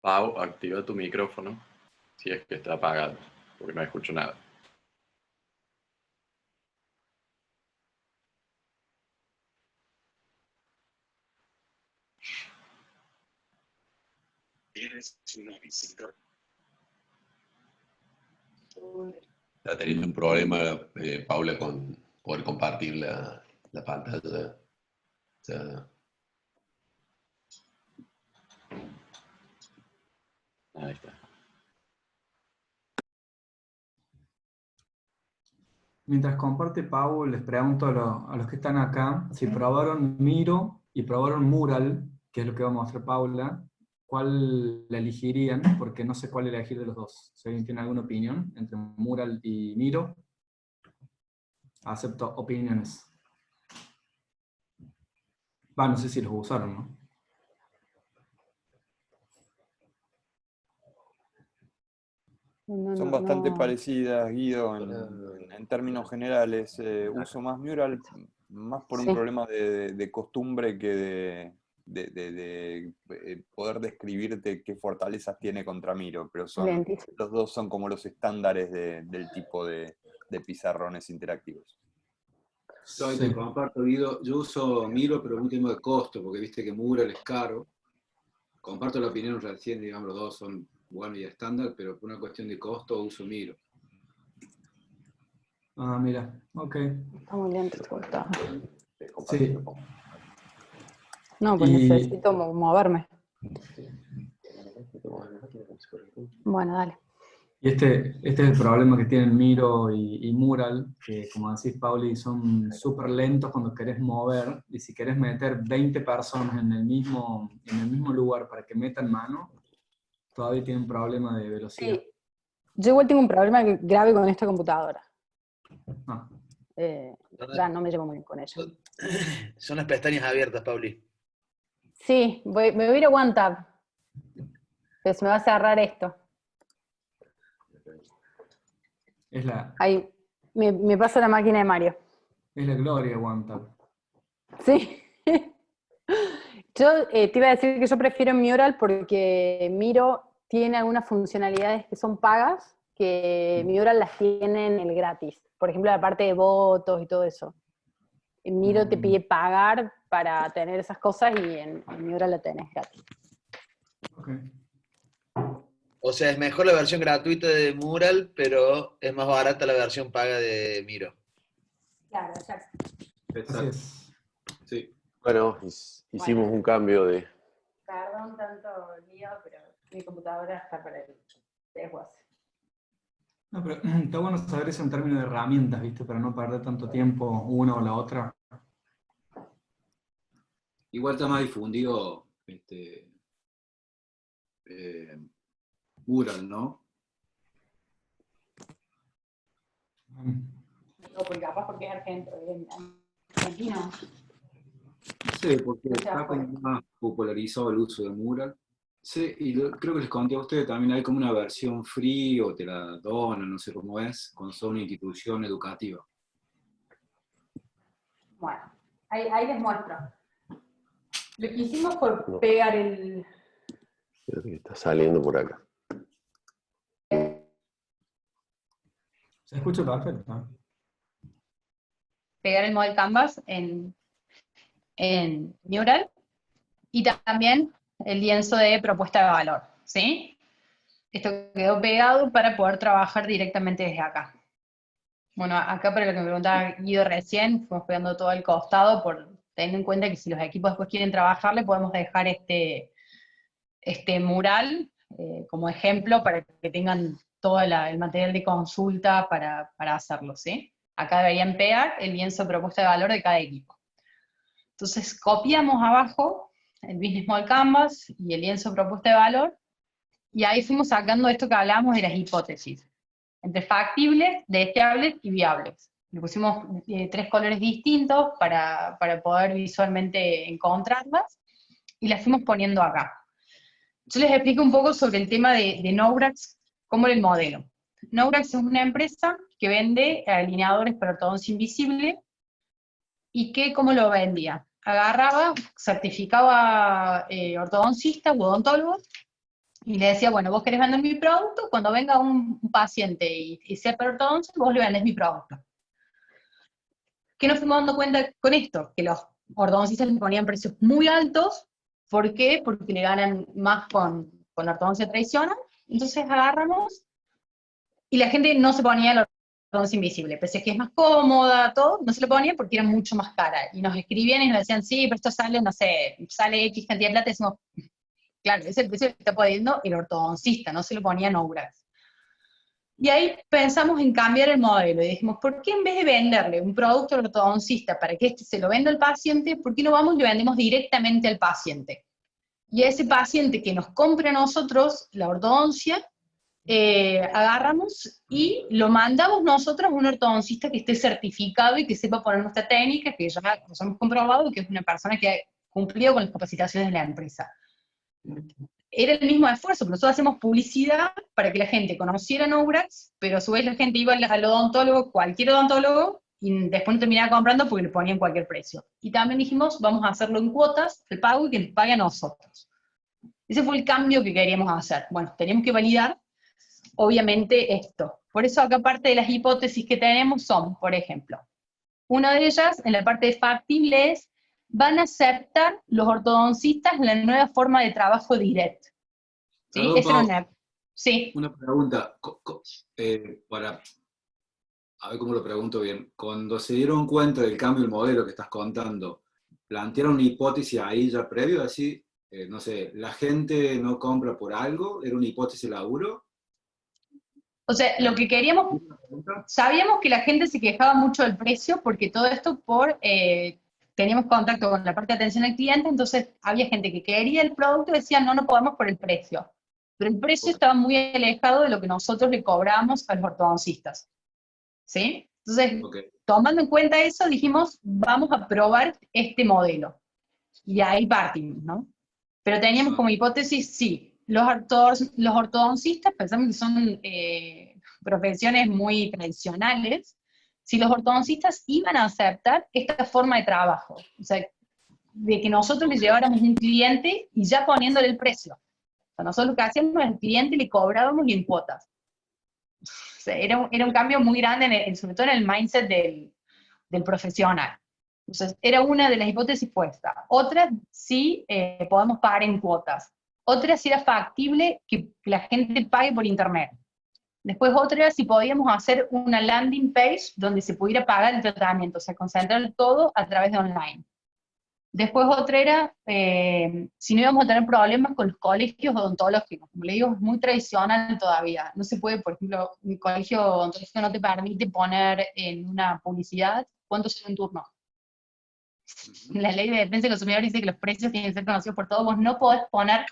Pau, activa tu micrófono, si es que está apagado, porque no escucho nada. Está teniendo un problema, Paula, con poder compartir la pantalla. O sea, Ahí está. Mientras comparte Pau, les pregunto a los que están acá, si probaron Miro y probaron Mural, que es lo que va a mostrar Paula, ¿cuál la elegirían? Porque no sé cuál elegir de los dos. Si alguien tiene alguna opinión entre Mural y Miro, acepto opiniones. No sé si los usaron, ¿no? Son bastante parecidas, Guido, en términos generales. Uso más Mural, más por un problema de costumbre que de poder describirte qué fortalezas tiene contra Miro, pero los dos son como los estándares del tipo de pizarrones interactivos. Yo te comparto, Guido, yo uso Miro, pero un tema de costo, porque viste que Mural es caro. Comparto la opinión recién, digamos, los dos son buenos y estándar, pero por una cuestión de costo uso Miro. Ah, mira, ok. Está muy lento este computador. Sí. No, pues necesito moverme. Bueno, dale. Y este es el problema que tienen Miro y Mural, que como decís, Pauli, son súper lentos cuando querés mover, y si querés meter 20 personas en el mismo lugar para que metan mano, todavía tienen un problema de velocidad. Sí. Yo igual tengo un problema grave con esta computadora. Ah. Ya no me llevo muy bien con ella. Son las pestañas abiertas, Pauli. Sí, me voy a ir a OneTab. Pero se me va a cerrar esto. Es la, Ahí, me pasa la máquina de Mario. es la gloria, OneTab. Sí. Yo te iba a decir que yo prefiero Mural porque Miro tiene algunas funcionalidades que son pagas, que Mural las tiene en el gratis. Por ejemplo, la parte de votos y todo eso. En Miro te pide pagar para tener esas cosas y en Mural la tenés gratis. Okay. O sea, es mejor la versión gratuita de Mural, pero es más barata la versión paga de Miro. Claro, exacto. Así es. Sí. bueno, hicimos un cambio de... Perdón tanto lío, pero mi computadora está para el desguace. No, pero está bueno saber eso en términos de herramientas, ¿viste? Para no perder tanto tiempo una o la otra. Igual está más difundido Mural, ¿no? O porque capaz porque es argentino. Sí, porque está como más popularizado el uso de Mural. Sí, y creo que les conté a ustedes, también hay como una versión free o te la donan, no sé cómo es, cuando son una institución educativa. Bueno, ahí les muestro. Lo que hicimos fue pegar el... Creo que está saliendo por acá. Se escucha perfecto. Pegar el model canvas en Mural y también el lienzo de propuesta de valor, ¿sí? Esto quedó pegado para poder trabajar directamente desde acá. Bueno, acá para lo que me preguntaba Guido recién, fuimos pegando todo el costado, teniendo en cuenta que si los equipos después quieren trabajar, le podemos dejar este mural como ejemplo para que tengan todo el material de consulta para hacerlo, ¿sí? Acá deberían pegar el lienzo de propuesta de valor de cada equipo. Entonces copiamos abajo el Business Model Canvas y el lienzo de propuesta de valor, y ahí fuimos sacando esto que hablábamos de las hipótesis, entre factibles, deseables y viables. Le pusimos 3 colores distintos para poder visualmente encontrarlas, y las fuimos poniendo acá. Yo les explico un poco sobre el tema de Nourax, cómo era el modelo. Nourax es una empresa que vende alineadores para ortodoncia invisible, y que cómo lo vendía. Agarraba, certificaba ortodoncistas u odontólogos, y le decía, bueno, vos querés vender mi producto, cuando venga un paciente y sea para ortodoncia, vos le vendés mi producto. ¿Qué nos fuimos dando cuenta con esto? Que los ortodoncistas le ponían precios muy altos. ¿Por qué? Porque le ganan más con la ortodoncia tradicional. Entonces agarramos, y la gente no se ponía la ortodoncia invisible, pese a que es más cómoda, todo, no se lo ponía porque era mucho más cara. Y nos escribían y nos decían, sí, pero esto sale, no sé, sale X cantidad de plata, y decimos, claro, ese es el precio que está poniendo el ortodoncista, no se lo ponía Nourax. Y ahí pensamos en cambiar el modelo, y dijimos, ¿por qué en vez de venderle un producto al ortodoncista para que este se lo venda al paciente, por qué no vamos y le vendemos directamente al paciente? Y a ese paciente que nos compre a nosotros la ortodoncia, agarramos y lo mandamos nosotros a un ortodoncista que esté certificado y que sepa poner nuestra técnica, que ya nos hemos comprobado que es una persona que ha cumplido con las capacitaciones de la empresa. Era el mismo esfuerzo, pero nosotros hacemos publicidad para que la gente conociera Nourax, pero a su vez la gente iba al odontólogo, cualquier odontólogo, y después no terminaba comprando porque le ponían cualquier precio. Y también dijimos, vamos a hacerlo en cuotas, el pago, y que nos pague a nosotros. Ese fue el cambio que queríamos hacer. Bueno, teníamos que validar, obviamente, esto. Por eso acá parte de las hipótesis que tenemos son, por ejemplo, una de ellas, en la parte de factible, es, van a aceptar los ortodoncistas la nueva forma de trabajo directo. ¿Sí? Perdón, Esa era Pau, sí. una pregunta, para a ver cómo lo pregunto bien. Cuando se dieron cuenta del cambio del modelo que estás contando, ¿plantearon una hipótesis ahí ya previo? Así, no sé, ¿la gente no compra por algo? ¿Era una hipótesis de laburo? O sea, lo que queríamos, ¿Una pregunta? sabíamos que la gente se quejaba mucho del precio, porque todo esto teníamos contacto con la parte de atención al cliente, entonces había gente que quería el producto y decía, no, no podemos por el precio. Pero el precio Ok. estaba muy alejado de lo que nosotros le cobramos a los ortodoncistas. ¿Sí? Entonces, Ok. tomando en cuenta eso, dijimos, vamos a probar este modelo. Y ahí partimos, ¿no? Pero teníamos como hipótesis, sí, los ortodoncistas, pensamos que son profesiones muy tradicionales, si los ortodoncistas iban a aceptar esta forma de trabajo, o sea, de que nosotros les lleváramos un cliente y ya poniéndole el precio. O sea, nosotros lo que hacíamos al cliente le cobrábamos y en cuotas. O sea, era un cambio muy grande, sobre todo en el mindset del profesional. Entonces, era una de las hipótesis puestas. Otra, sí, podemos pagar en cuotas. Otra, si era factible que la gente pague por internet. Después otra era si podíamos hacer una landing page donde se pudiera pagar el tratamiento, o sea, concentrar todo a través de online. Después otra era si no íbamos a tener problemas con los colegios odontológicos. Como le digo, es muy tradicional todavía. No se puede, por ejemplo, un colegio odontológico no te permite poner en una publicidad cuánto es un turno. La ley de defensa del consumidor dice que los precios tienen que ser conocidos por todos. Vos no podés poner,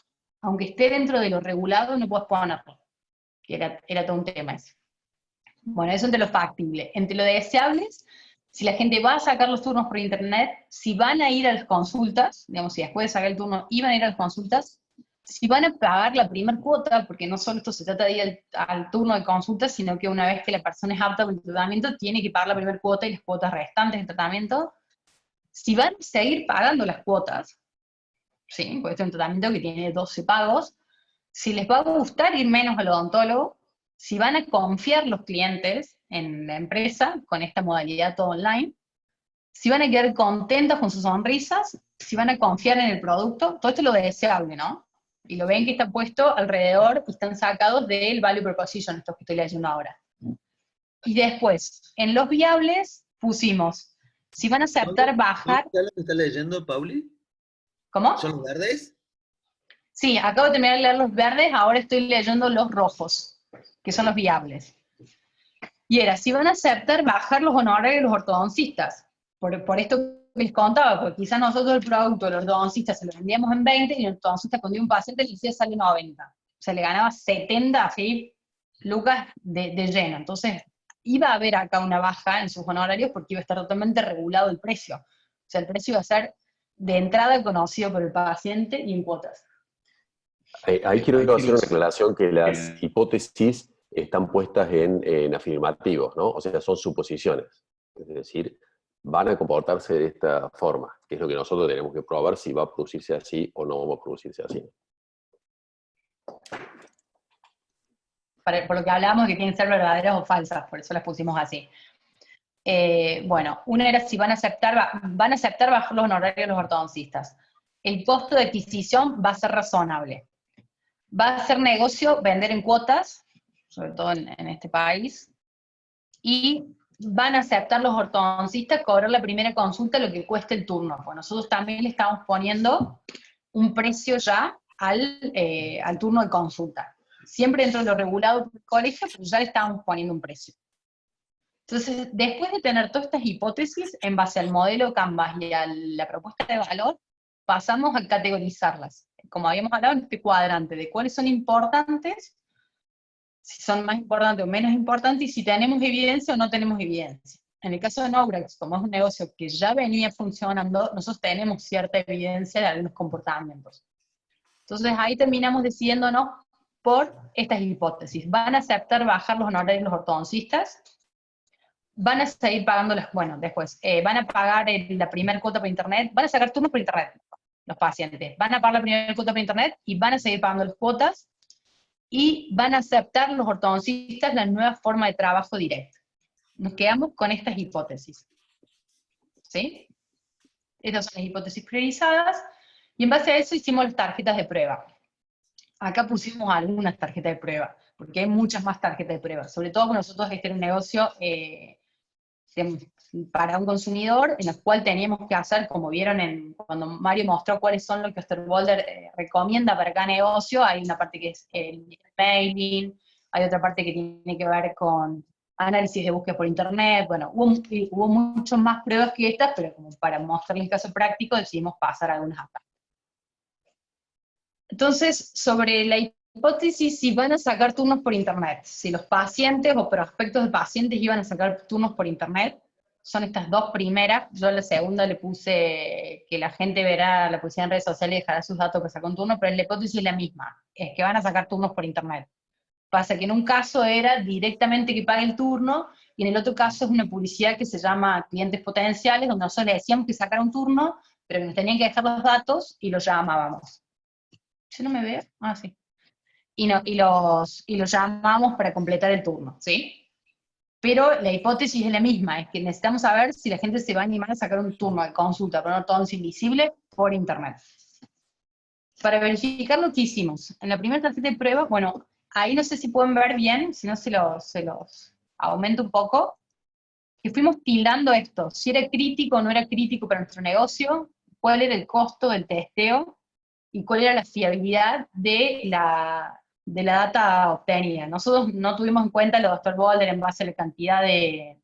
aunque esté dentro de lo regulado, no podés ponerlo. Que era todo un tema ese. Bueno, eso entre lo factible. Entre lo deseables, si la gente va a sacar los turnos por internet, si van a ir a las consultas, digamos, si después de sacar el turno iban a ir a las consultas, si van a pagar la primera cuota, porque no solo esto se trata de ir al turno de consulta, sino que una vez que la persona es apta para el tratamiento, tiene que pagar la primera cuota y las cuotas restantes del tratamiento. Si van a seguir pagando las cuotas, ¿sí? Porque este es un tratamiento que tiene 12 pagos, si les va a gustar ir menos al odontólogo, si van a confiar los clientes en la empresa con esta modalidad todo online, si van a quedar contentos con sus sonrisas, si van a confiar en el producto, todo esto es lo deseable, ¿no? Y lo ven que está puesto alrededor y están sacados del Value Proposition, estos que estoy leyendo ahora. Y después, en los viables, pusimos, si van a aceptar bajar... ¿Qué es lo que está leyendo, Pauli? ¿Cómo? ¿Son los verdes? Sí, acabo de terminar de leer los verdes, ahora estoy leyendo los rojos, que son los viables. Y era, si van a aceptar bajar los honorarios de los ortodoncistas, por esto que les contaba, porque quizás nosotros el producto de los ortodoncistas se lo vendíamos en 20 y el ortodoncista cuando iba un paciente le decía sale 90. O sea, le ganaba 70, así, lucas de lleno. Entonces, iba a haber acá una baja en sus honorarios porque iba a estar totalmente regulado el precio. O sea, el precio iba a ser de entrada conocido por el paciente y en cuotas. Ahí quiero hacer una aclaración que las hipótesis están puestas en afirmativos, ¿no? O sea, son suposiciones. Es decir, van a comportarse de esta forma, que es lo que nosotros tenemos que probar si va a producirse así o no va a producirse así. Por lo que hablábamos de que tienen que ser verdaderas o falsas, por eso las pusimos así. Bueno, una era si van a aceptar bajar los honorarios de los ortodoncistas. El costo de adquisición va a ser razonable. Va a ser negocio vender en cuotas, sobre todo en este país, y van a aceptar los ortodoncistas cobrar la primera consulta lo que cueste el turno. Pues nosotros también le estamos poniendo un precio ya al turno de consulta. Siempre dentro de lo regulado por el colegio, pero ya le estamos poniendo un precio. Entonces, después de tener todas estas hipótesis, en base al modelo Canvas y a la propuesta de valor, pasamos a categorizarlas. Como habíamos hablado en este cuadrante, de cuáles son importantes, si son más importantes o menos importantes, y si tenemos evidencia o no tenemos evidencia. En el caso de Nobrex, como es un negocio que ya venía funcionando, nosotros tenemos cierta evidencia de algunos comportamientos. Entonces ahí terminamos decidiéndonos por estas hipótesis. ¿Van a aceptar bajar los honorarios de los ortodoncistas? ¿Van a seguir pagando después? ¿Van a pagar la primera cuota por internet? ¿Van a sacar turnos por internet? Los pacientes. ¿Van a pagar la primera cuota por internet? Y van a seguir pagando las cuotas. Y van a aceptar los ortodoncistas la nueva forma de trabajo directo. Nos quedamos con estas hipótesis. ¿Sí? Estas son las hipótesis priorizadas. Y en base a eso hicimos las tarjetas de prueba. Acá pusimos algunas tarjetas de prueba, porque hay muchas más tarjetas de prueba. Sobre todo cuando nosotros este era un negocio para un consumidor, en el cual teníamos que hacer, como vieron cuando Mario mostró cuáles son los que Osterwalder recomienda para cada negocio, hay una parte que es el mailing, hay otra parte que tiene que ver con análisis de búsqueda por internet, bueno, hubo muchas más pruebas que estas, pero como para mostrarles el caso práctico decidimos pasar algunas acá. Entonces, sobre la hipótesis si van a sacar turnos por internet, si los pacientes o prospectos de pacientes iban a sacar turnos por internet, son estas dos primeras. Yo a la segunda le puse que la gente verá la publicidad en redes sociales y dejará sus datos para sacar un turno, pero la hipótesis es la misma, es que van a sacar turnos por internet. Pasa que en un caso era directamente que pague el turno, y en el otro caso es una publicidad que se llama clientes potenciales, donde nosotros le decíamos que sacara un turno, pero que nos tenían que dejar los datos y los llamábamos. ¿Yo no me veo? Ah, sí. Y los llamamos para completar el turno, ¿sí? Pero la hipótesis es la misma, es que necesitamos saber si la gente se va a animar a sacar un turno de consulta para un ortodoncia invisible por internet. Para verificar lo que hicimos, en la primera tarjeta de prueba, bueno, ahí no sé si pueden ver bien, si no se los aumento un poco, que fuimos tildando esto, si era crítico o no era crítico para nuestro negocio, cuál era el costo del testeo, y cuál era la fiabilidad de la data obtenida. Nosotros no tuvimos en cuenta lo de Osterwalder en base a la cantidad de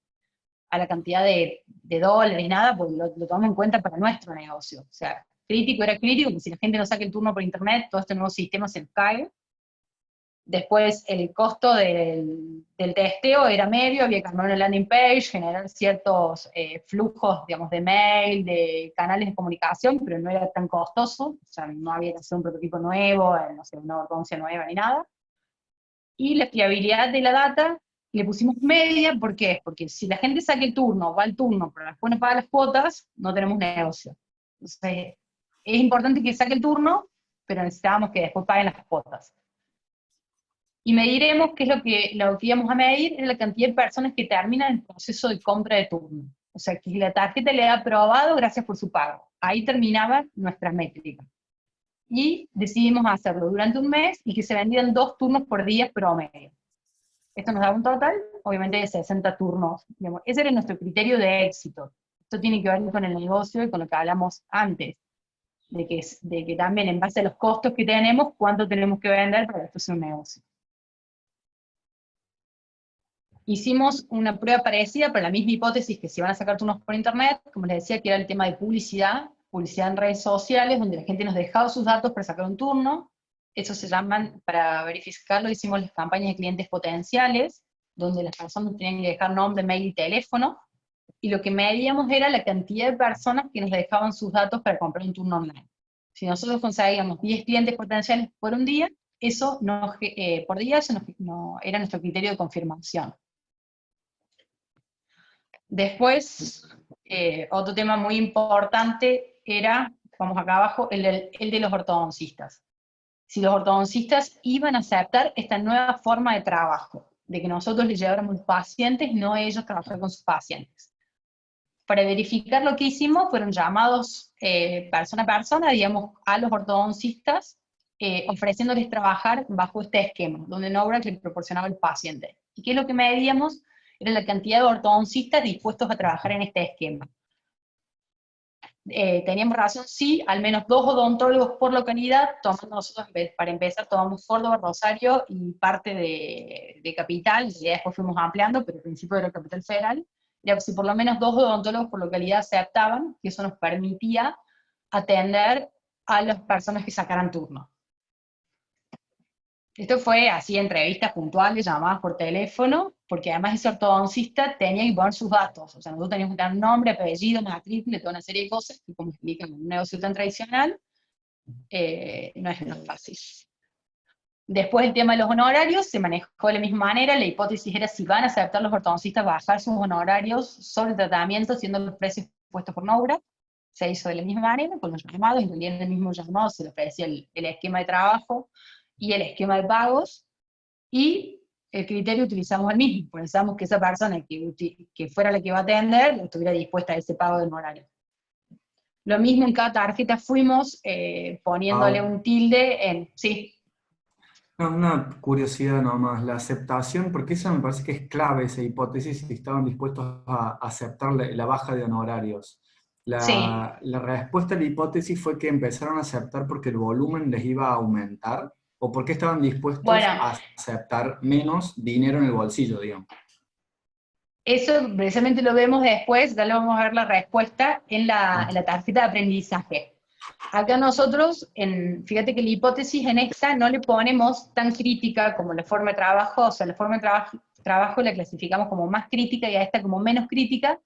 dólares y nada, porque lo tomamos en cuenta para nuestro negocio. O sea, crítico era crítico, porque si la gente no saca el turno por internet, todo este nuevo sistema se nos cae. Después el costo del testeo era medio, había que armar una landing page, generar ciertos flujos, digamos, de mail, de canales de comunicación, pero no era tan costoso, o sea, no había que hacer un prototipo nuevo, no sé, una ortodoncia nueva ni nada. Y la fiabilidad de la data le pusimos media, ¿por qué? Porque si la gente saca el turno, va al turno, pero después no paga las cuotas, no tenemos negocio. Entonces, es importante que saque el turno, pero necesitábamos que después paguen las cuotas. Y mediremos, que es lo que íbamos a medir, es la cantidad de personas que terminan el proceso de compra de turno. O sea, que la tarjeta le ha aprobado gracias por su pago. Ahí terminaba nuestra métrica. Y decidimos hacerlo durante un mes y que se vendieran 2 turnos por día promedio. Esto nos da un total, obviamente, de 60 turnos. Digamos. Ese era nuestro criterio de éxito. Esto tiene que ver con el negocio y con lo que hablamos antes. De que también, en base a los costos que tenemos, cuánto tenemos que vender para que esto sea un negocio. hicimos una prueba parecida para la misma hipótesis que se iban a sacar turnos por internet, como les decía, que era el tema de publicidad en redes sociales, donde la gente nos dejaba sus datos para sacar un turno. Eso se llaman, para verificarlo, hicimos las campañas de clientes potenciales, donde las personas tenían que dejar nombre, mail y teléfono, y lo que medíamos era la cantidad de personas que nos dejaban sus datos para comprar un turno online. Si nosotros conseguíamos 10 clientes potenciales por un día, eso por día eso era nuestro criterio de confirmación. Después, otro tema muy importante era, vamos acá abajo, el de los ortodoncistas. Si los ortodoncistas iban a aceptar esta nueva forma de trabajo, de que nosotros les lleváramos pacientes y no ellos trabajar con sus pacientes. Para verificar lo que hicimos, fueron llamados persona a persona, digamos, a los ortodoncistas, ofreciéndoles trabajar bajo este esquema, donde Nobrac les proporcionaba el paciente. ¿Y qué es lo que medíamos? Era la cantidad de ortodoncistas dispuestos a trabajar en este esquema. Teníamos razón, sí, al menos 2 odontólogos por localidad, tomando nosotros, para empezar, tomamos Córdoba, Rosario y parte de Capital, y después fuimos ampliando, pero al principio era Capital Federal. Ya, si por lo menos 2 odontólogos por localidad se aceptaban, que eso nos permitía atender a las personas que sacaran turno. Esto fue así, entrevistas puntuales, llamadas por teléfono, porque además ese ortodoncista tenía que poner sus datos. O sea, nosotros teníamos que dar nombre, apellido, matrícula, toda una serie de cosas, que como explican en un negocio tan tradicional, no es fácil. Después el tema de los honorarios se manejó de la misma manera. La hipótesis era si van a aceptar los ortodoncistas bajar sus honorarios sobre el tratamiento, siendo los precios puestos por Nobrac. Se hizo de la misma manera, con los llamados, y en el mismo llamado se le ofrecía el esquema de trabajo y el esquema de pagos, y el criterio utilizamos el mismo, pensamos que esa persona que fuera la que va a atender estuviera dispuesta a ese pago de honorario. Lo mismo en cada tarjeta fuimos poniéndole un tilde en... Sí. No, una curiosidad nomás, la aceptación, porque esa me parece que es clave, esa hipótesis, si estaban dispuestos a aceptar la baja de honorarios. La respuesta a la hipótesis fue que empezaron a aceptar porque el volumen les iba a aumentar, o porque estaban dispuestos a aceptar menos dinero en el bolsillo, digamos. Eso precisamente lo vemos después, ya le vamos a ver la respuesta en la tarjeta de aprendizaje. Acá nosotros, fíjate que la hipótesis en esta no le ponemos tan crítica como la forma de trabajo, o sea, la forma de trabajo la clasificamos como más crítica y a esta como menos crítica,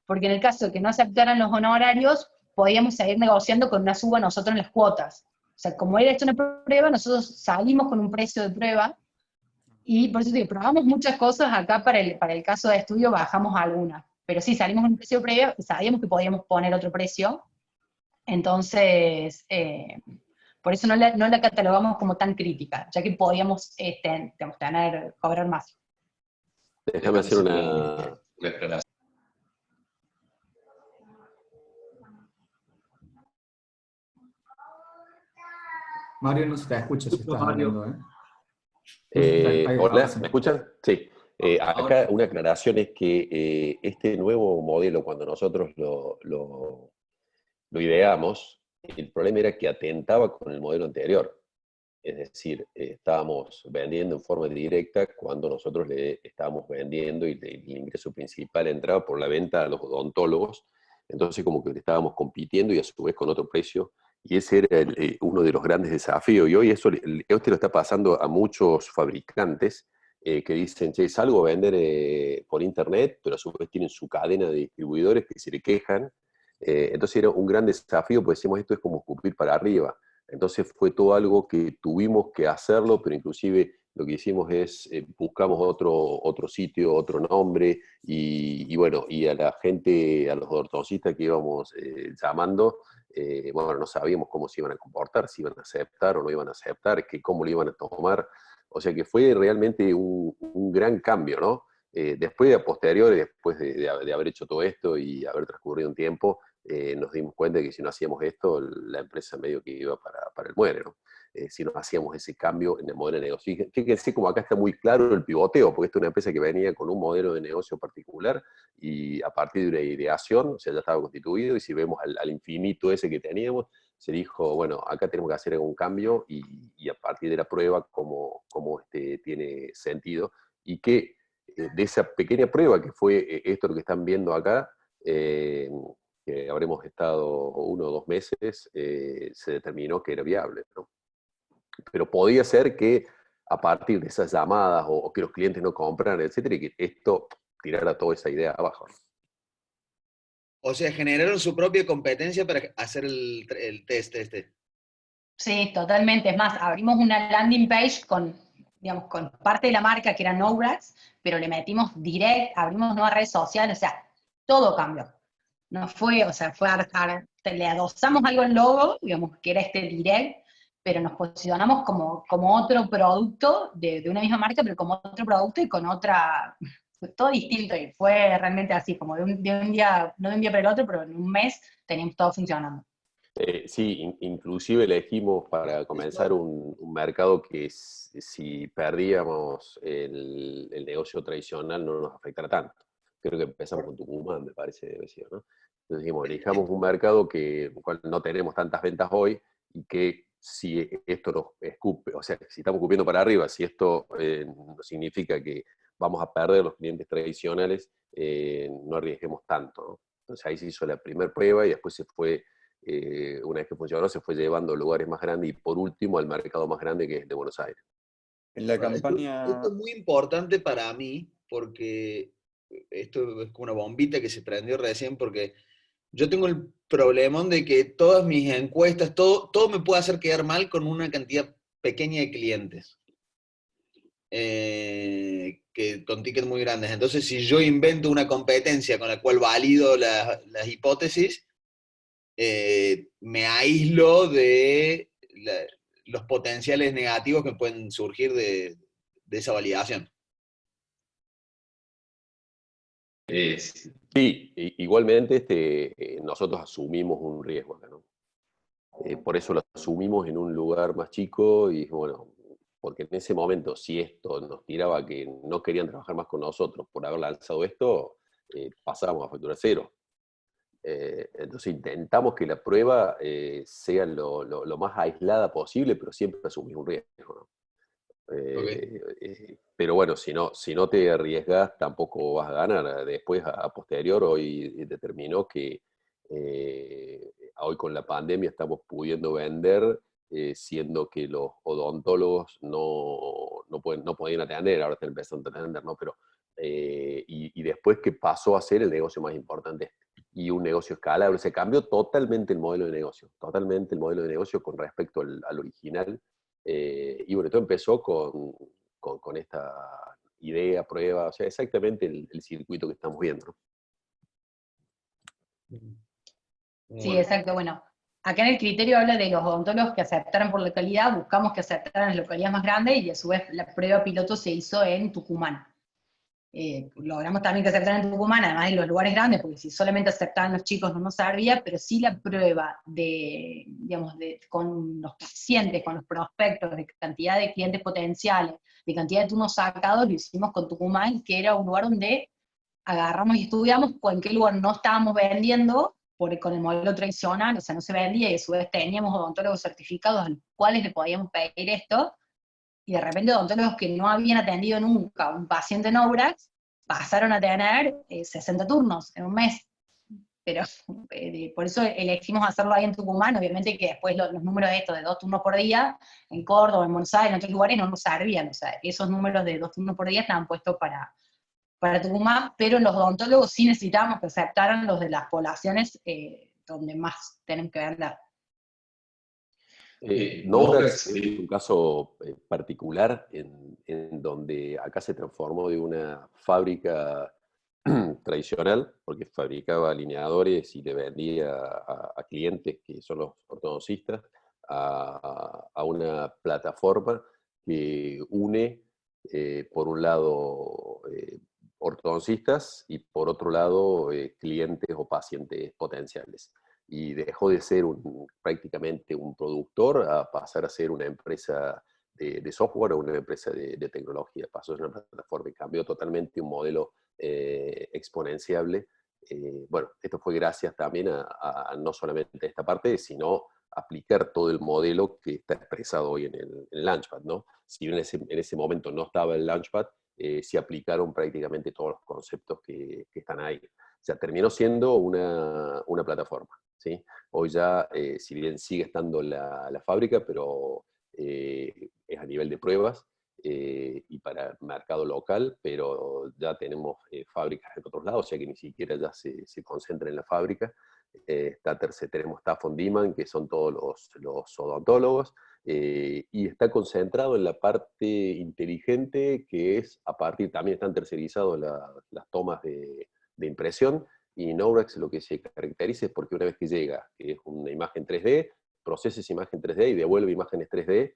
porque en el caso de que no aceptaran los honorarios, podíamos seguir negociando con una suba nosotros en las cuotas. O sea, como era esto una prueba, nosotros salimos con un precio de prueba, y por eso digo, probamos muchas cosas acá para el caso de estudio, bajamos algunas, pero sí, salimos con un precio previo, sabíamos que podíamos poner otro precio, entonces, por eso no la catalogamos como tan crítica, ya que podíamos cobrar más. Déjame hacer una aclaración. Mario, no se te escucha si estás hablando, ¿eh? Hola, ¿me escuchan? Sí. Acá una aclaración es que este nuevo modelo, cuando nosotros lo ideamos, el problema era que atentaba con el modelo anterior. Es decir, estábamos vendiendo en forma directa cuando nosotros le estábamos vendiendo y el ingreso principal entraba por la venta a los odontólogos. Entonces como que le estábamos compitiendo y a su vez con otro precio. Y ese era uno de los grandes desafíos. Y hoy esto lo está pasando a muchos fabricantes que dicen, che, salgo a vender por internet, pero a su vez tienen su cadena de distribuidores que se le quejan. Entonces era un gran desafío, porque decimos, esto es como escupir para arriba. Entonces fue todo algo que tuvimos que hacerlo, pero inclusive lo que hicimos es, buscamos otro sitio, otro nombre, y bueno, y a la gente, a los ortodoncistas que íbamos llamando, bueno, no sabíamos cómo se iban a comportar, si iban a aceptar o no iban a aceptar, cómo lo iban a tomar. O sea que fue realmente un gran cambio, ¿no? Después, a posteriori, después de haber hecho todo esto y haber transcurrido un tiempo, nos dimos cuenta de que si no hacíamos esto, la empresa medio que iba para el muere, ¿no? Si no hacíamos ese cambio en el modelo de negocio. Y que decir, como acá está muy claro el pivoteo, porque esta es una empresa que venía con un modelo de negocio particular y a partir de una ideación, o sea, ya estaba constituido, y si vemos al infinito ese que teníamos, se dijo, bueno, acá tenemos que hacer algún cambio y a partir de la prueba cómo tiene sentido y que de esa pequeña prueba que fue esto lo que están viendo acá, que habremos estado 1 o 2 meses, se determinó que era viable, ¿no? Pero podía ser que a partir de esas llamadas o que los clientes no compraran, etcétera, y que esto tirara toda esa idea abajo, ¿no? O sea, generaron su propia competencia para hacer el test este. Sí, totalmente. Es más, abrimos una landing page con, digamos, con parte de la marca que era NoBrats, pero le metimos direct, abrimos nuevas redes sociales, o sea, todo cambió. No fue, o sea, le adosamos algo al logo, digamos, que era este direct, pero nos posicionamos como otro producto de una misma marca, pero como otro producto y con otra, todo distinto. Y fue realmente así, como de un día, no de un día para el otro, pero en un mes teníamos todo funcionando. Sí, inclusive elegimos para comenzar un mercado que si perdíamos el negocio tradicional no nos afectara tanto. Creo que empezamos con Tucumán, me parece, decía, ¿no? Entonces dijimos, elijamos un mercado que cual no tenemos tantas ventas hoy y que si esto nos escupe, o sea, si estamos escupiendo para arriba, si esto significa que vamos a perder los clientes tradicionales, no arriesguemos tanto, ¿no? Entonces ahí se hizo la primera prueba y después se fue, una vez que funcionó, se fue llevando a lugares más grandes y por último al mercado más grande que es de Buenos Aires. En la Bueno, campaña... esto es muy importante para mí porque esto es como una bombita que se prendió recién porque yo tengo el problemón de que todas mis encuestas, todo me puede hacer quedar mal con una cantidad pequeña de clientes. Que con tickets muy grandes. Entonces, si yo invento una competencia con la cual valido las hipótesis, me aíslo de los potenciales negativos que pueden surgir de esa validación. Sí, igualmente nosotros asumimos un riesgo acá, ¿no? Por eso lo asumimos en un lugar más chico y bueno, porque en ese momento si esto nos tiraba que no querían trabajar más con nosotros por haber lanzado esto, pasábamos a factura cero. Entonces intentamos que la prueba sea lo más aislada posible, pero siempre asumimos un riesgo, ¿no? Pero bueno, si no te arriesgas, tampoco vas a ganar. Después, a posterior, hoy determinó que hoy con la pandemia estamos pudiendo vender, siendo que los odontólogos no podían atender, ahora están empezando a atender, ¿no? Pero, y después que pasó a ser el negocio más importante y un negocio escalable, se cambió totalmente el modelo de negocio, totalmente el modelo de negocio con respecto al original. Y bueno, todo empezó con esta idea, prueba, o sea, exactamente el circuito que estamos viendo, ¿no? Sí, exacto. Bueno, acá en el criterio habla de los odontólogos que aceptaran por localidad, buscamos que aceptaran las localidades más grandes y a su vez la prueba piloto se hizo en Tucumán. Logramos también que aceptaran en Tucumán, además de los lugares grandes, porque si solamente aceptaban los chicos no nos servía, pero sí la prueba digamos, con los pacientes, con los prospectos, de cantidad de clientes potenciales, de cantidad de turnos sacados, lo hicimos con Tucumán, que era un lugar donde agarramos y estudiamos en qué lugar no estábamos vendiendo con el modelo tradicional, o sea, no se vendía, y a su vez teníamos odontólogos certificados a los cuales le podíamos pedir esto, y de repente odontólogos que no habían atendido nunca a un paciente en obras, pasaron a tener 60 turnos en un mes. Pero por eso elegimos hacerlo ahí en Tucumán, obviamente que después los números de estos de 2 turnos por día, en Córdoba, en Buenos Aires, en otros lugares no nos servían, o sea, esos números de 2 turnos por día estaban puestos para Tucumán, pero los odontólogos sí necesitábamos que aceptaran los de las poblaciones donde más tenemos que vender. NoBrats es un caso particular en donde acá se transformó de una fábrica tradicional, porque fabricaba alineadores y le vendía a clientes que son los ortodoncistas, a una plataforma que une, por un lado, ortodoncistas y por otro lado, clientes o pacientes potenciales. Y dejó de ser prácticamente un productor a pasar a ser una empresa de software o una empresa de tecnología. Pasó a ser una plataforma y cambió totalmente un modelo exponenciable. Bueno, esto fue gracias también a no solamente esta parte, sino aplicar todo el modelo que está expresado hoy en el Launchpad, ¿no? Si bien en ese momento no estaba el Launchpad, se aplicaron prácticamente todos los conceptos que están ahí. O sea, terminó siendo una plataforma, ¿sí? Hoy ya, si bien sigue estando la fábrica, pero es a nivel de pruebas y para mercado local, pero ya tenemos fábricas en otros lados, o sea que ni siquiera ya se concentra en la fábrica. Tenemos Staff on Demand, que son todos los odontólogos, y está concentrado en la parte inteligente, que es también están tercerizados las tomas de impresión, y Nobrax lo que se caracteriza es porque una vez que llega, que es una imagen 3D, procesa esa imagen 3D y devuelve imágenes 3D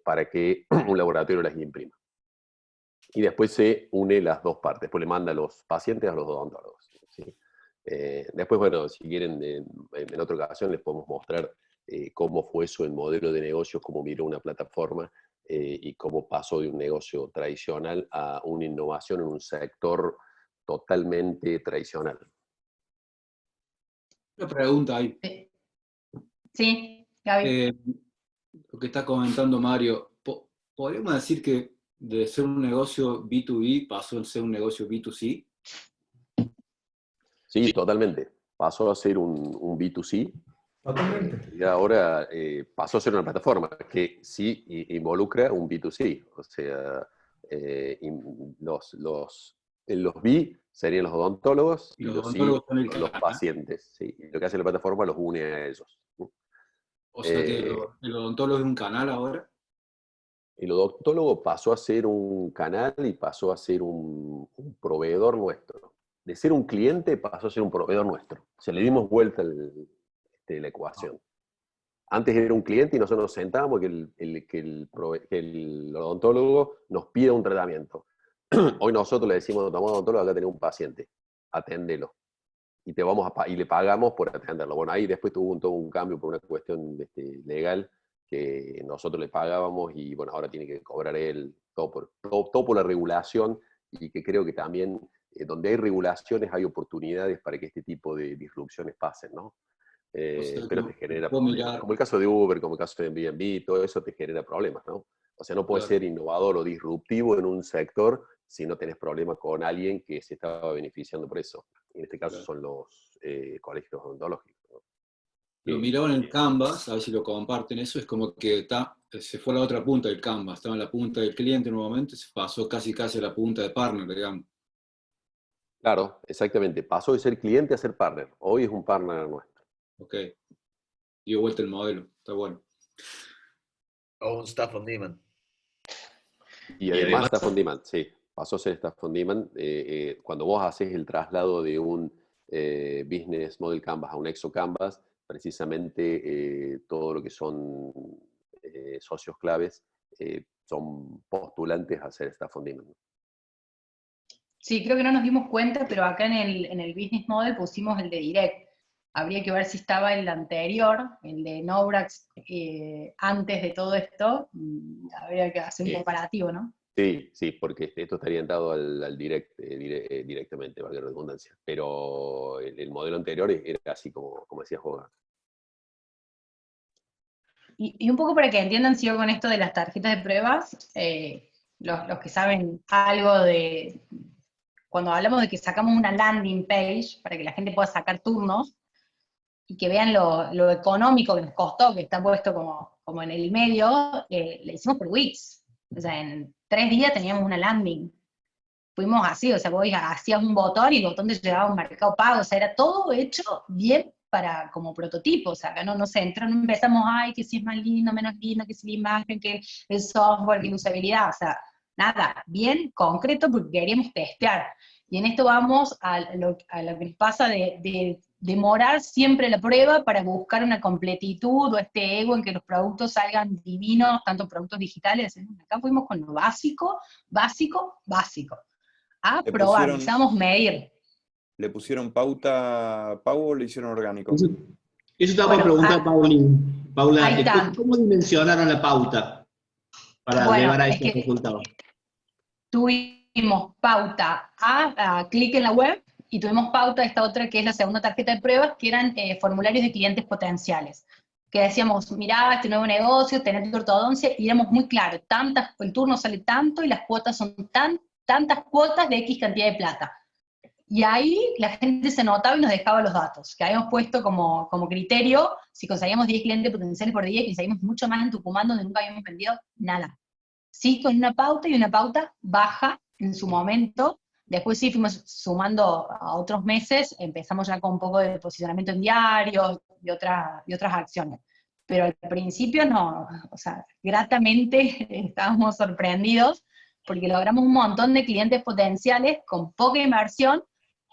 para que un laboratorio las imprima. Y después se une las dos partes, después le manda a los pacientes a los odontólogos, ¿sí? Después, bueno, si quieren, en otra ocasión les podemos mostrar cómo fue eso en modelo de negocio, cómo miró una plataforma y cómo pasó de un negocio tradicional a una innovación en un sector totalmente tradicional. Una pregunta ahí. Sí, Gaby. Lo que está comentando Mario, ¿podríamos decir que de ser un negocio B2B pasó a ser un negocio B2C? Sí, totalmente. Pasó a ser un B2C. Totalmente. Y ahora pasó a ser una plataforma que sí involucra un B2C. O sea, los B serían los odontólogos y los C los pacientes. ¿Sí? Y lo que hace la plataforma los une a ellos. O sea que el odontólogo es un canal ahora. El odontólogo pasó a ser un canal y pasó a ser un proveedor nuestro. De ser un cliente pasó a ser un proveedor nuestro. O sea, le dimos vuelta la ecuación. Antes era un cliente y nosotros nos sentábamos que el odontólogo nos pida un tratamiento. Hoy nosotros le decimos, tomamos odontólogo, acá tenés un paciente, aténdelo. Y le pagamos por atenderlo. Bueno, ahí después tuvo todo un cambio por una cuestión legal, que nosotros le pagábamos y bueno, ahora tiene que cobrar él, todo por la regulación, y que creo que también donde hay regulaciones hay oportunidades para que este tipo de disrupciones pasen, ¿no? Pero te genera problemas. Como el caso de Uber, como el caso de Airbnb, todo eso te genera problemas, ¿no? O sea, no puedes ser innovador o disruptivo en un sector si no tenés problemas con alguien que se estaba beneficiando por eso. En este caso son los colegios odontológicos, ¿no? Lo miraban en el Canvas, a ver si lo comparten, eso es como que se fue a la otra punta del Canvas, estaba en la punta del cliente nuevamente, se pasó casi a la punta de partner, digamos. Claro, exactamente. Pasó de ser cliente a ser partner. Hoy es un partner nuestro. Ok. Dio vuelta el modelo, está bueno. O un Staff on Demand. Y además Staff on Demand, sí. Pasó a ser Staff on Demand. Cuando vos haces el traslado de un Business Model Canvas a un Exo Canvas, precisamente todo lo que son socios claves son postulantes a hacer Staff on Demand. Sí, creo que no nos dimos cuenta, pero acá en el Business Model pusimos el de Direct. Habría que ver si estaba el anterior, el de Nobrax, antes de todo esto. Habría que hacer un comparativo, ¿no? Sí, sí, porque esto estaría orientado al Direct directamente, valga la redundancia. Pero el modelo anterior era así como decía Hogan. Y un poco para que entiendan, sigo con esto de las tarjetas de pruebas, los que saben algo de... Cuando hablamos de que sacamos una landing page para que la gente pueda sacar turnos y que vean lo económico que nos costó, que está puesto como en el medio, le hicimos por Wix. O sea, en 3 días teníamos una landing. Fuimos así, o sea, vos hacías un botón y el botón te llevaba a un Mercado Pago, o sea, era todo hecho bien como prototipo, o sea, acá no empezamos, ay, que si es más lindo, menos lindo, que si la imagen, que el software, que la usabilidad, o sea, nada, bien concreto porque queríamos testear. Y en esto vamos a lo que nos pasa de demorar siempre la prueba para buscar una completitud o este ego en que los productos salgan divinos, tanto productos digitales. Acá fuimos con lo básico, básico, básico. A probar, necesitamos medir. ¿Le pusieron pauta, Pau, o le hicieron orgánico? Eso estaba por preguntar, Paula, ¿cómo dimensionaron la pauta para llegar a estos resultados? Tuvimos pauta a clic en la web, y tuvimos pauta esta otra que es la segunda tarjeta de pruebas, que eran formularios de clientes potenciales. que decíamos, mirá, este nuevo negocio, tener tu ortodoncia, y éramos muy claros, el turno sale tanto y las cuotas son tantas cuotas de X cantidad de plata. Y ahí la gente se notaba y nos dejaba los datos, que habíamos puesto como criterio, si conseguíamos 10 clientes potenciales por día, y conseguimos mucho más en Tucumán, donde nunca habíamos vendido nada. Sí, con una pauta, y una pauta baja en su momento. Después sí fuimos sumando a otros meses, empezamos ya con un poco de posicionamiento en diarios y otras acciones. Pero al principio no, o sea, gratamente estábamos sorprendidos, porque logramos un montón de clientes potenciales con poca inversión.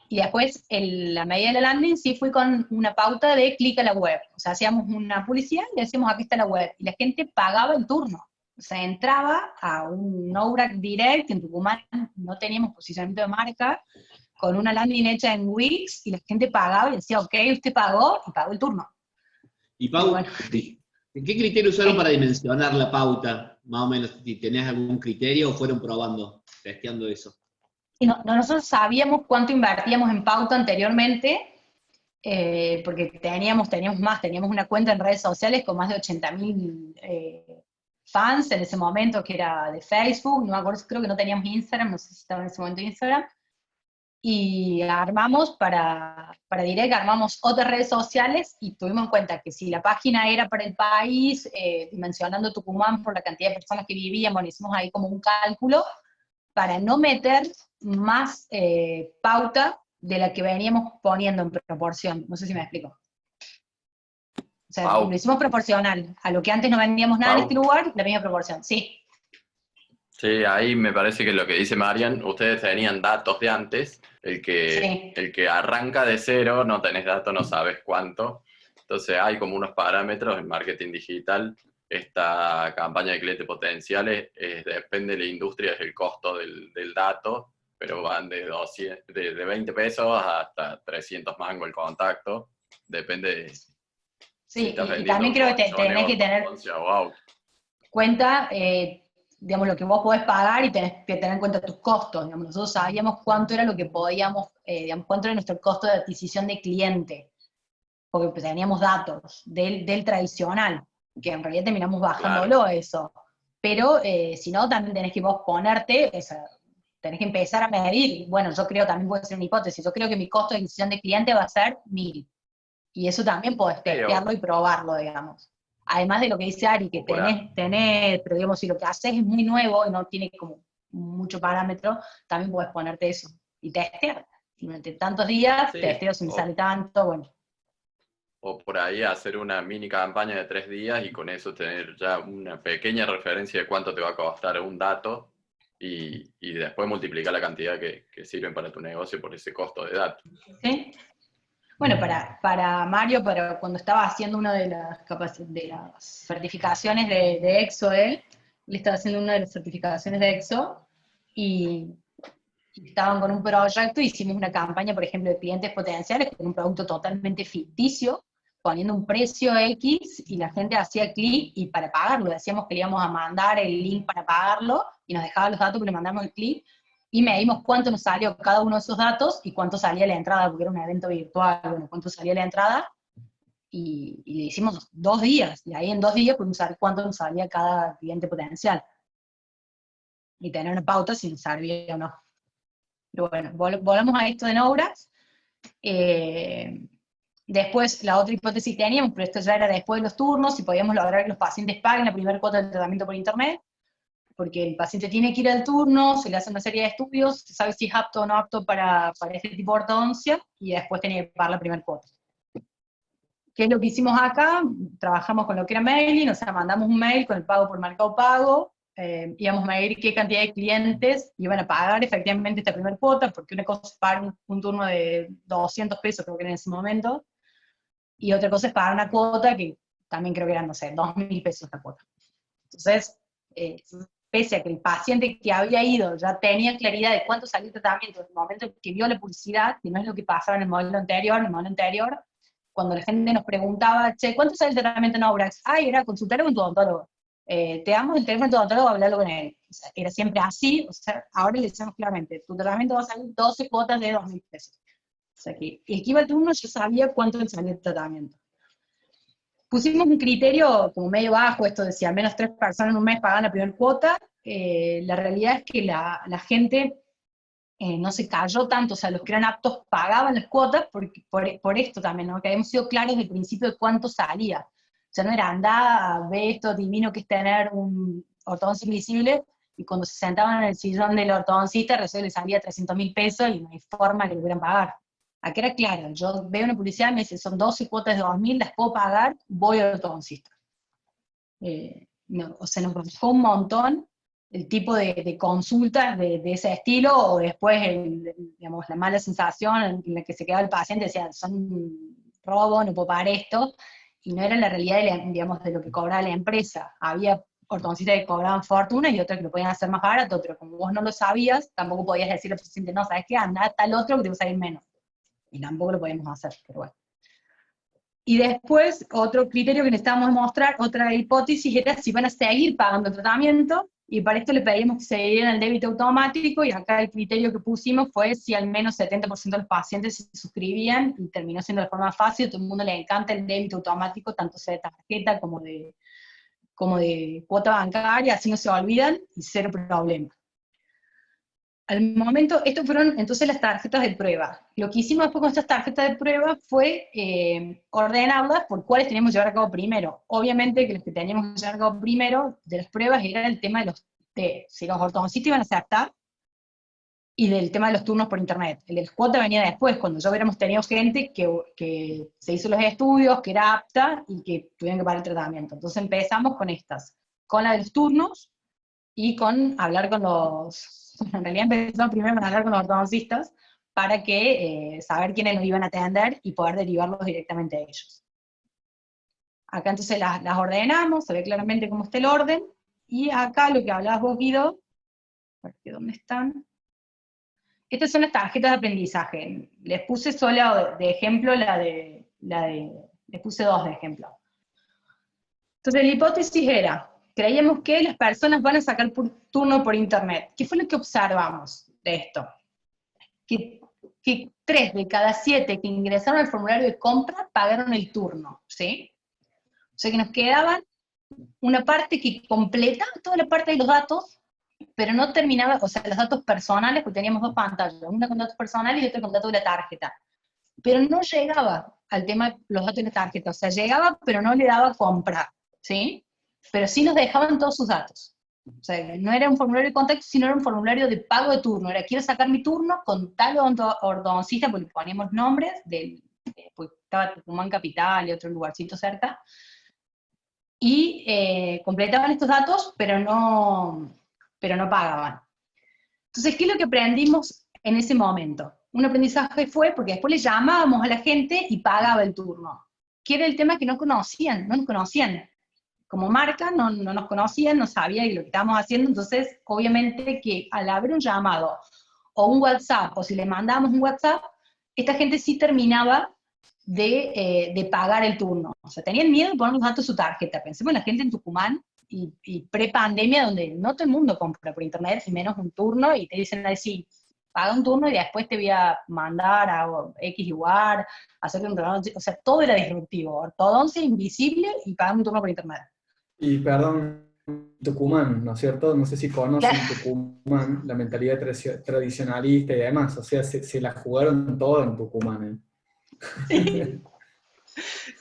Y después, la medida de la landing sí fue con una pauta de clic a la web. O sea, hacíamos una publicidad y decíamos, aquí está la web. Y la gente pagaba el turno. O sea, entraba a un no-brack direct, en Tucumán no teníamos posicionamiento de marca, con una landing hecha en Wix, y la gente pagaba y decía, ok, usted pagó, y pagó el turno. Y Pau, bueno, ¿qué criterio usaron para dimensionar la pauta? Más o menos, si tenés algún criterio o fueron probando, testeando eso. Y nosotros sabíamos cuánto invertíamos en pauta anteriormente, porque teníamos una cuenta en redes sociales con más de 80.000 fans en ese momento, que era de Facebook, no me acuerdo, creo que no teníamos Instagram, no sé si estaba en ese momento Instagram, y armamos para Direct, armamos otras redes sociales, y tuvimos en cuenta que si la página era para el país, dimensionando Tucumán por la cantidad de personas que vivíamos, hicimos ahí como un cálculo, para no meter más pauta de la que veníamos poniendo en proporción. No sé si me explico. O sea, Pau. lo hicimos proporcional. A lo que antes no vendíamos nada en este lugar, la misma proporción. Sí. Sí, ahí me parece que lo que dice Marian, ustedes tenían datos de antes, el que arranca de cero, no tenés datos, no sabes cuánto. Entonces hay como unos parámetros en marketing digital. Esta campaña de clientes potenciales, depende de la industria, es el costo del dato, pero van de 20 pesos hasta 300 mangos el contacto, depende de Sí, y también creo que tenés que tener cuenta, digamos, lo que vos podés pagar, y tenés que tener en cuenta tus costos. Digamos, nosotros sabíamos cuánto era lo que podíamos, digamos, cuánto era nuestro costo de adquisición de cliente, porque pues, teníamos datos del tradicional, que en realidad terminamos bajándolo a eso. Pero si no, también tenés que vos ponerte, tenés que empezar a medir. Bueno, yo creo, también puede ser una hipótesis, yo creo que mi costo de adquisición de cliente va a ser 1.000. Y eso también podés testearlo y probarlo, digamos. Además de lo que dice Ari, que tenés, pero digamos, si lo que haces es muy nuevo y no tiene como mucho parámetro, también podés ponerte eso y testear. Durante tantos días, testeo si me sale tanto, bueno. O por ahí hacer una mini campaña de 3 días y con eso tener ya una pequeña referencia de cuánto te va a costar un dato y después multiplicar la cantidad que sirven para tu negocio por ese costo de datos. ¿Sí? Bueno, para Mario, cuando estaba haciendo una de las certificaciones de EXO, él estaba haciendo una de las certificaciones de EXO, y estaban con un proyecto, hicimos una campaña, por ejemplo, de clientes potenciales, con un producto totalmente ficticio, poniendo un precio X, y la gente hacía clic, y para pagarlo, decíamos que le íbamos a mandar el link para pagarlo, y nos dejaba los datos, que le mandamos el clic, y medimos cuánto nos salió cada uno de esos datos, y cuánto salía la entrada, porque era un evento virtual, bueno, cuánto salía la entrada, y le hicimos 2 días, y ahí en 2 días pudimos saber cuánto nos salía cada cliente potencial, y tener una pauta si nos servía o no. Pero bueno, volvemos a esto de no-bracks. Después, la otra hipótesis que teníamos, pero esto ya era después de los turnos, si podíamos lograr que los pacientes paguen la primera cuota del tratamiento por internet, porque el paciente tiene que ir al turno, se le hace una serie de estudios, se sabe si es apto o no apto para este tipo de ortodoncia, y después tenía que pagar la primera cuota. ¿Qué es lo que hicimos acá? Trabajamos con lo que era mailing, o sea, mandamos un mail con el pago por Mercado Pago, íbamos a medir qué cantidad de clientes iban a pagar efectivamente esta primera cuota, porque una cosa es pagar un turno de 200 pesos, creo que era en ese momento, y otra cosa es pagar una cuota que también creo que eran, no sé, 2.000 pesos la cuota. Entonces, pese a que el paciente que había ido ya tenía claridad de cuánto salía el tratamiento en el momento que vio la publicidad, que no es lo que pasaba en el modelo anterior, cuando la gente nos preguntaba, che, ¿cuánto sale el tratamiento en no-bracks? Ay, era consultarlo con tu odontólogo. Te damos el teléfono de tu odontólogo, hablarlo con él. O sea, era siempre así, o sea, ahora le decimos claramente, tu tratamiento va a salir 12 cuotas de 2.000 pesos. O sea, que el que iba al turno yo sabía cuánto le salía el tratamiento. pusimos un criterio como medio bajo, esto de si al menos 3 personas en un mes pagan la primera cuota. La realidad es que la gente no se cayó tanto, o sea, los que eran aptos pagaban las cuotas por esto también, ¿no? Que habíamos sido claros desde el principio de cuánto salía. O sea, no era andar, ve esto divino que es tener un ortodoncia invisible, y cuando se sentaban en el sillón del ortodoncista, recién les salía 300.000 pesos y no hay forma que lo pudieran pagar. Aquí era claro, yo veo una publicidad y me dice, son 12 cuotas de 2.000, las puedo pagar, voy al ortodoncista. O sea, nos bajó un montón el tipo de consultas de ese estilo, o después, digamos, la mala sensación en la que se quedaba el paciente, decía, son robo, no puedo pagar esto, y no era la realidad digamos, de lo que cobraba la empresa. Había ortodoncistas que cobraban fortuna y otros que lo podían hacer más barato, pero como vos no lo sabías, tampoco podías decirle al paciente, no, ¿sabes qué? Anda tal otro que te va a salir menos. Y tampoco lo podíamos hacer, pero bueno. Y después, otro criterio que necesitábamos mostrar, otra hipótesis, era si van a seguir pagando el tratamiento, y para esto le pedimos que se dieran el débito automático, y acá el criterio que pusimos fue si al menos 70% de los pacientes se suscribían, y terminó siendo de forma fácil, a todo el mundo le encanta el débito automático, tanto sea de tarjeta como de cuota bancaria, así no se olvidan, y cero problema. Al momento, estas fueron entonces las tarjetas de prueba. Lo que hicimos después con estas tarjetas de prueba fue ordenarlas por cuáles teníamos que llevar a cabo primero. Obviamente que los que teníamos que llevar a cabo primero de las pruebas era el tema de si los ortodoncistas iban a aceptar, y del tema de los turnos por internet. El del cuota venía después, cuando ya hubiéramos tenido gente que se hizo los estudios, que era apta, y que tuvieron que pagar el tratamiento. Entonces empezamos con estas, con la de los turnos, y con hablar con en realidad empezamos primero con hablar con los ortodoncistas, para que saber quiénes nos iban a atender, y poder derivarlos directamente a ellos. Acá entonces las ordenamos, se ve claramente cómo está el orden, y acá lo que hablabas vos, Guido, ¿dónde están? Estas son las tarjetas de aprendizaje. Les puse solo de ejemplo les puse 2 de ejemplo. Entonces la hipótesis era, creíamos que las personas van a sacar turno por internet. ¿Qué fue lo que observamos de esto? Que 3 de cada 7 que ingresaron al formulario de compra pagaron el turno, ¿sí? O sea que nos quedaban una parte que completaba toda la parte de los datos, pero no terminaba, o sea, los datos personales, porque teníamos 2 pantallas, una con datos personales y otra con datos de la tarjeta. Pero no llegaba al tema de los datos de la tarjeta, o sea, llegaba, pero no le daba compra, ¿sí? Pero sí nos dejaban todos sus datos. O sea, no era un formulario de contacto, sino era un formulario de pago de turno. Era, quiero sacar mi turno con tal ortodoncista, porque poníamos nombres, pues estaba Tucumán Capital y otro lugarcito cerca, y completaban estos datos, pero no pagaban. Entonces, ¿qué es lo que aprendimos en ese momento? Un aprendizaje fue, porque después le llamábamos a la gente y pagaba el turno. ¿Qué era el tema? Que no nos conocían. Como marca no nos conocían, no sabían lo que estábamos haciendo, entonces obviamente que al haber un llamado, o un WhatsApp, o si le mandábamos un WhatsApp, esta gente sí terminaba de pagar el turno. O sea, tenían miedo de poner los datos de su tarjeta. Pensemos en la gente en Tucumán, y pre-pandemia, donde no todo el mundo compra por internet, y menos un turno, y te dicen así, paga un turno y después te voy a mandar a X lugar, hacer un trabajo, o sea, todo era disruptivo, ortodoncia invisible y pagar un turno por internet. Y perdón, Tucumán, ¿no es cierto? No sé si conocen Tucumán, la mentalidad tradicionalista y demás, o sea, se la jugaron todo en Tucumán, ¿eh?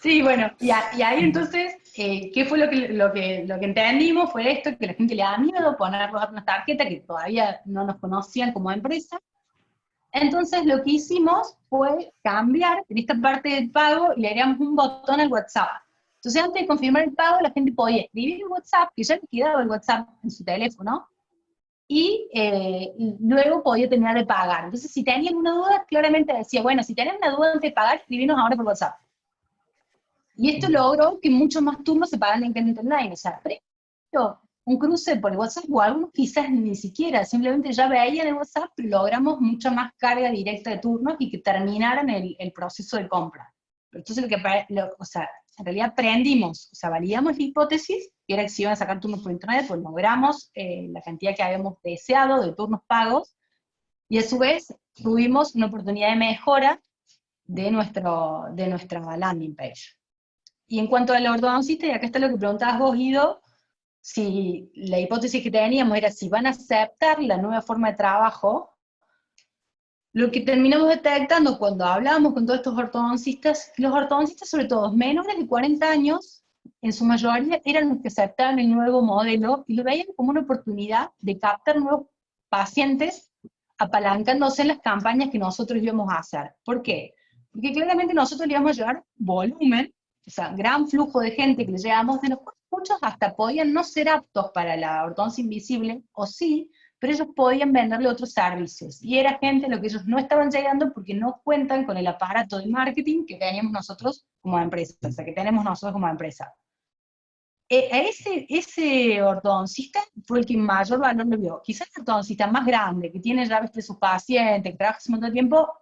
Sí, bueno, y ahí entonces, ¿qué fue lo que entendimos? Fue esto, que a la gente le da miedo poner los datos en una tarjeta, que todavía no nos conocían como empresa. Entonces lo que hicimos fue cambiar en esta parte del pago, y le agregamos un botón al WhatsApp. Entonces antes de confirmar el pago, la gente podía escribir el WhatsApp, que ya le quedaba el WhatsApp en su teléfono, y luego podía terminar de pagar. Entonces si tenían una duda, claramente decía, bueno, si tienen una duda antes de pagar, escribinos ahora por WhatsApp. Y esto logró que muchos más turnos se pagaran en cliente online. O sea, primero, un cruce por el WhatsApp, o algunos quizás ni siquiera, simplemente ya veían el WhatsApp, pero logramos mucha más carga directa de turnos y que terminaran el proceso de compra. Pero entonces o sea, en realidad aprendimos, o sea, validamos la hipótesis, que era que se iban a sacar turnos por internet, pues logramos la cantidad que habíamos deseado de turnos pagos, y a su vez tuvimos una oportunidad de mejora de nuestra landing page. Y en cuanto al ortodoncista, y acá está lo que preguntabas vos, Guido, si la hipótesis que teníamos era si van a aceptar la nueva forma de trabajo, lo que terminamos detectando cuando hablábamos con todos estos ortodoncistas, los ortodoncistas, sobre todo menores de 40 años, en su mayoría eran los que aceptaban el nuevo modelo y lo veían como una oportunidad de captar nuevos pacientes apalancándose en las campañas que nosotros íbamos a hacer. ¿Por qué? Porque claramente nosotros le íbamos a llevar volumen, o sea, gran flujo de gente que le llevamos, de los cuales muchos hasta podían no ser aptos para la ortodoncia invisible, o sí, pero ellos podían venderle otros servicios. Y era gente a lo que ellos no estaban llegando porque no cuentan con el aparato de marketing que teníamos nosotros como empresa, o sea, que tenemos nosotros como empresa. Ese ortodoncista fue el que mayor valor le vio. Quizás el ortodoncista más grande, que tiene ya viste sus pacientes, que trabaja hace un montón de tiempo,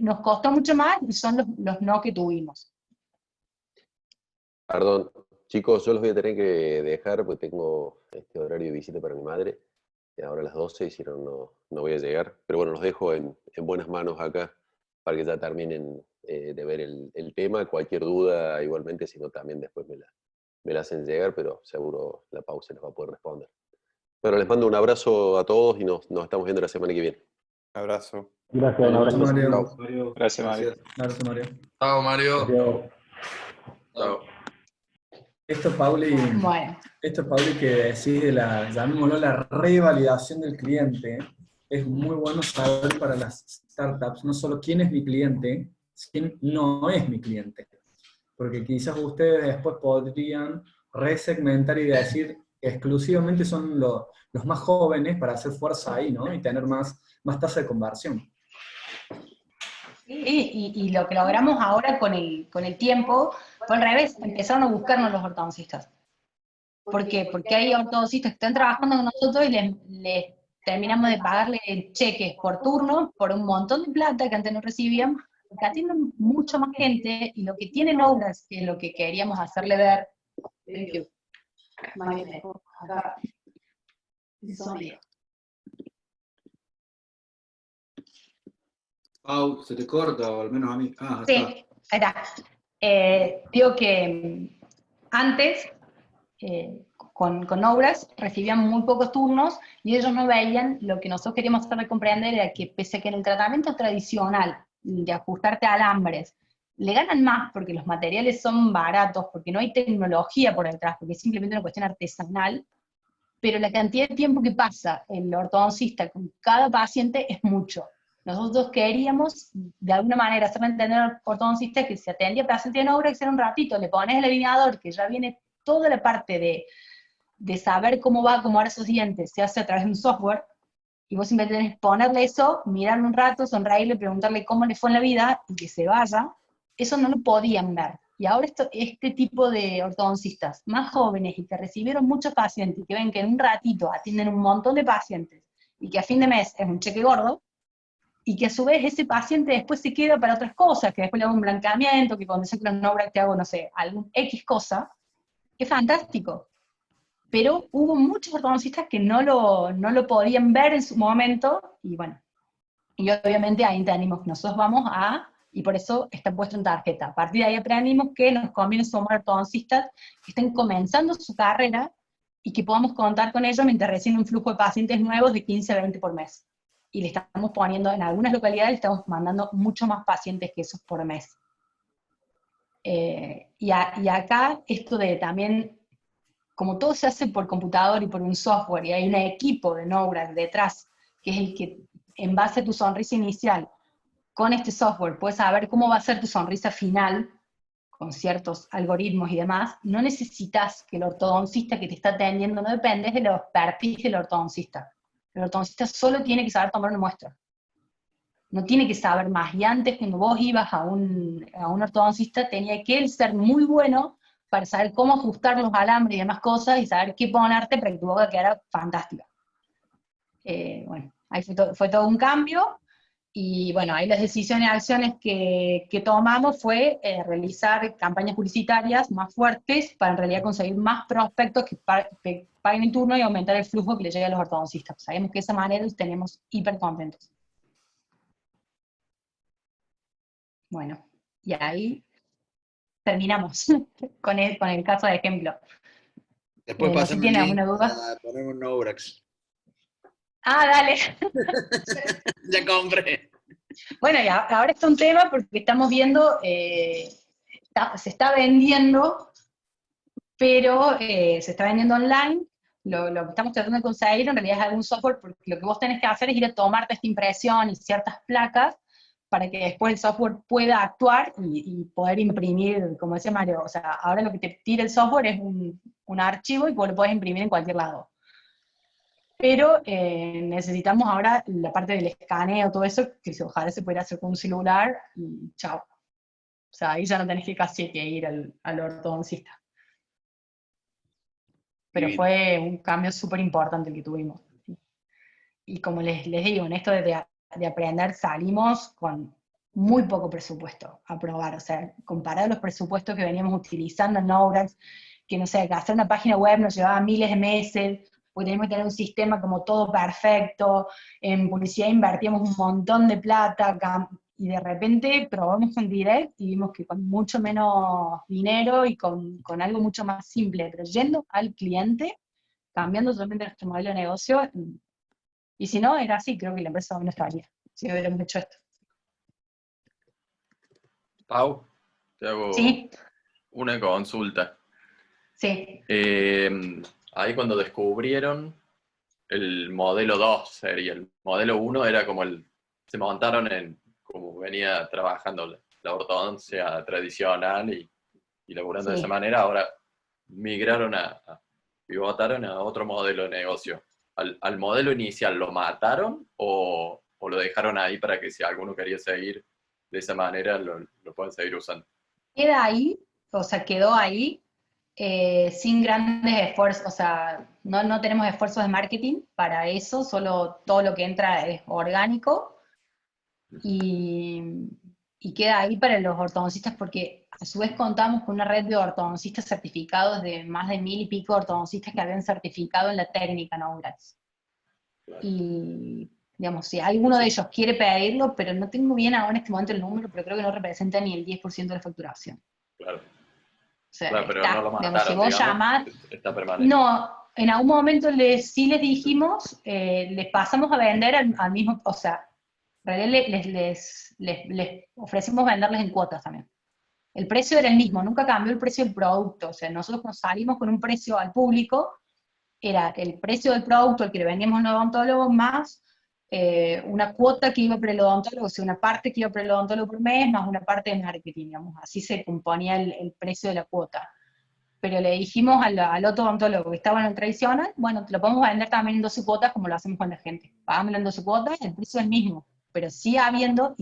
nos costó mucho más y son los no que tuvimos. Perdón, chicos, yo los voy a tener que dejar porque tengo este horario de visita para mi madre. Ahora a las 12, y si no, no voy a llegar. Pero bueno, los dejo en buenas manos acá para que ya terminen de ver el tema. Cualquier duda, igualmente, si no, también después me la hacen llegar, pero seguro la pausa les va a poder responder. Bueno, les mando un abrazo a todos y nos estamos viendo la semana que viene. Abrazo. Gracias, un abrazo, Mario. Mario. Gracias, Mario. Un abrazo, Mario. Chao, Mario. Adiós. Chao. Esto, Pauli, Bueno, que decís de llamémoslo la revalidación del cliente, es muy bueno saber para las startups, no solo quién es mi cliente, quién no es mi cliente. Porque quizás ustedes después podrían resegmentar y decir que exclusivamente son los más jóvenes para hacer fuerza ahí, ¿no? Y tener más tasa de conversión. sí, y lo que logramos ahora con el tiempo fue al revés, empezaron a buscarnos los ortodoncistas. ¿Por qué? Porque hay ortodoncistas que están trabajando con nosotros y les terminamos de pagarle cheques por turno, por un montón de plata que antes no recibíamos, porque atienden mucho más gente, y lo que tienen obras, que es lo que queríamos hacerle ver. Thank you. Pau, se te corta, o al menos a mí. Ah, Sí, está. ahí está. Digo que antes, con obras, recibían muy pocos turnos y ellos no veían lo que nosotros queríamos hacerle comprender, era que pese a que en el tratamiento tradicional de ajustarte a alambres le ganan más porque los materiales son baratos, porque no hay tecnología por detrás, porque es simplemente una cuestión artesanal, pero la cantidad de tiempo que pasa el ortodoncista con cada paciente es mucho. Nosotros queríamos, de alguna manera, hacerle entender al ortodoncista que si atendía paciente en obra, que era un ratito, le pones el alineador, que ya viene toda la parte de saber cómo va a acomodar esos dientes, se hace a través de un software, y vos simplemente tenés que ponerle eso, mirarle un rato, sonreírle, preguntarle cómo le fue en la vida, y que se vaya. Eso no lo podían ver. Y ahora este tipo de ortodoncistas más jóvenes y que recibieron muchos pacientes, y que ven que en un ratito atienden un montón de pacientes, y que a fin de mes es un cheque gordo, y que a su vez ese paciente después se queda para otras cosas, que después le hago un blanqueamiento, que cuando saco una obra te hago, no sé, algún X cosa, es fantástico. Pero hubo muchos ortodoncistas que no lo podían ver en su momento, y bueno, y obviamente ahí entendimos que nosotros vamos y por eso está puesto en tarjeta. A partir de ahí aprendimos que nos conviene sumar ortodoncistas que estén comenzando su carrera y que podamos contar con ellos mientras reciben un flujo de pacientes nuevos de 15 a 20 por mes. Y le estamos poniendo, en algunas localidades, le estamos mandando mucho más pacientes que esos por mes. Y acá, esto de también, como todo se hace por computador y por un software, y hay un equipo de Knowgrad detrás, que es el que, en base a tu sonrisa inicial, con este software puedes saber cómo va a ser tu sonrisa final, con ciertos algoritmos y demás. No necesitas que el ortodoncista que te está atendiendo, no dependes de la expertise del ortodoncista. El ortodoncista solo tiene que saber tomar una muestra. No tiene que saber más. Y antes, cuando vos ibas a un ortodoncista, tenía que él ser muy bueno para saber cómo ajustar los alambres y demás cosas, y saber qué ponerte para que tu boca quedara fantástica. Bueno, ahí fue todo un cambio, y bueno, ahí las decisiones y acciones que tomamos fue realizar campañas publicitarias más fuertes para en realidad conseguir más prospectos que paguen en turno y aumentar el flujo que le llegue a los ortodoncistas. Sabemos que de esa manera los tenemos hiper contentos. Bueno, y ahí terminamos con el caso de ejemplo. Después no sé si pasame tiene el link alguna duda. para poner un Nobrax. Ah, dale. Ya compré. Bueno, y ahora está un tema porque estamos viendo, se está vendiendo, pero se está vendiendo online. Lo que estamos tratando de conseguir en realidad es algún software, porque lo que vos tenés que hacer es ir a tomarte esta impresión y ciertas placas para que después el software pueda actuar y poder imprimir, como decía Mario. O sea, ahora lo que te tira el software es un archivo y vos lo podés imprimir en cualquier lado. Pero necesitamos ahora la parte del escaneo, todo eso, que ojalá se pudiera hacer con un celular y chao. O sea, ahí ya no tenés casi que ir al ortodoncista. Pero Divino. fue un cambio súper importante el que tuvimos. Y como les digo, en esto de aprender salimos con muy poco presupuesto a probar. O sea, comparado a los presupuestos que veníamos utilizando en Nobrax, que no sé, que hacer una página web nos llevaba miles de meses, porque teníamos que tener un sistema como todo perfecto, en publicidad invertíamos un montón de plata, y de repente probamos con Direct y vimos que con mucho menos dinero y con algo mucho más simple, pero yendo al cliente, cambiando totalmente nuestro modelo de negocio, y si no, era así, creo que la empresa no estaría, si no hubiéramos hecho esto. Pau, te hago Sí, una consulta. sí, Ahí cuando descubrieron el modelo 2 sería, el modelo 1 era como se montaron como venía trabajando la ortodoncia tradicional y laburando de Sí. esa manera, ahora migraron pivotaron a otro modelo de negocio. ¿Al modelo inicial lo mataron o lo dejaron ahí para que si alguno quería seguir de esa manera lo puedan seguir usando? Queda ahí, o sea, quedó ahí, sin grandes esfuerzos, o sea, no tenemos esfuerzos de marketing para eso, solo todo lo que entra es orgánico, y queda ahí para los ortodoncistas, porque a su vez contamos con una red de ortodoncistas certificados, de más de 1000 y pico ortodoncistas que habían certificado en la técnica Nobrax. Y, digamos, si alguno de ellos quiere pedirlo, pero no tengo bien ahora en este momento el número, pero creo que no representa ni el 10% de la facturación. Claro. O sea, Claro, pero no lo digamos, mataron, si vos digamos, llamás, está permanente. no, en algún momento sí les dijimos, les pasamos a vender al mismo, o sea, en realidad les ofrecimos venderles en cuotas también. El precio era el mismo, nunca cambió el precio del producto. O sea, nosotros nos salimos con un precio al público, era el precio del producto el que le vendíamos al odontólogo, más una cuota que iba para el odontólogo, o sea, una parte que iba para el odontólogo por mes, más una parte de marketing, digamos. Así se componía el precio de la cuota. Pero le dijimos al otro odontólogo que estaba en el tradicional, bueno, te lo podemos vender también en 12 cuotas como lo hacemos con la gente. Pagámoslo en 12 cuotas, el precio es el mismo. Pero sigue habiendo,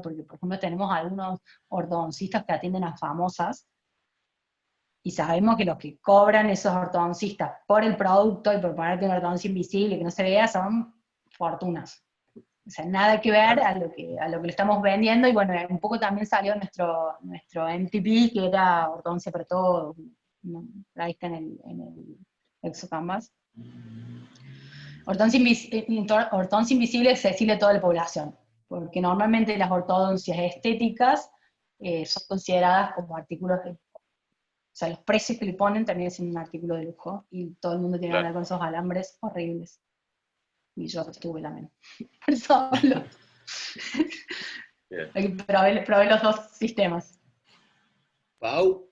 porque por ejemplo tenemos algunos ortodoncistas que atienden a famosas, y sabemos que los que cobran esos ortodoncistas por el producto y por ponerte una ortodoncia invisible que no se vea son fortunas. O sea, nada que ver a lo que le estamos vendiendo, y bueno, un poco también salió nuestro MTP, que era ortodoncia para todos, ahí está en el Exocanvas. Ortodoncia invisible es accesible a toda la población, porque normalmente las ortodoncias estéticas son consideradas como artículos de lujo. O sea, los precios que le ponen también son un artículo de lujo, y todo el mundo tiene que andar con esos alambres horribles. Y yo estuve también. Por eso hablo. Probé los dos sistemas. Pau,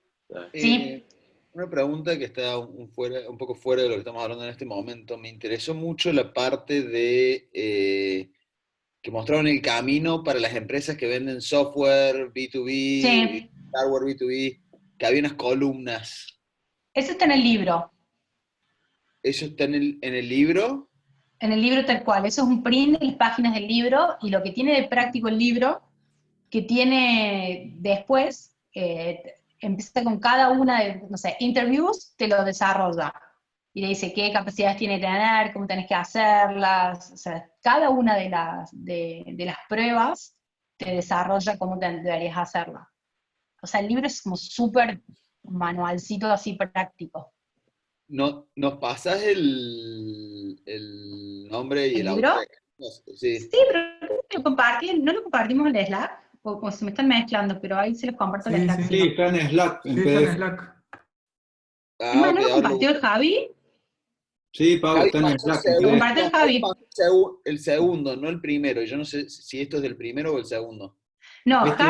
Sí. una pregunta que está un poco fuera de lo que estamos hablando en este momento. Me interesó mucho la parte de que mostraron el camino para las empresas que venden software B2B, Sí. hardware B2B, que había unas columnas. Eso está en el libro. ¿Eso está en el libro? En el libro tal cual. Eso es un print de las páginas del libro, y lo que tiene de práctico el libro, que tiene después, empieza con cada una de, no sé, interviews, te lo desarrolla. Y le dice qué capacidades tiene que tener, cómo tenés que hacerlas. O sea, cada una de las pruebas te desarrolla cómo deberías hacerla. O sea, el libro es como súper manualcito así práctico. ¿No, ¿Nos pasás el nombre y ¿El el libro? autor? Sí. Sí, pero no lo compartimos en el Slack. o se me están mezclando, pero ahí se los comparto la Slack. Sí, está en Slack, en Sí, PDF. está en Slack. Es más, ¿no lo compartió el Javi? Sí, Pau, Javi está en pasó Slack. Lo compartió el Javi. el segundo, no el primero. Yo no sé si esto es del primero o el segundo. No, Este-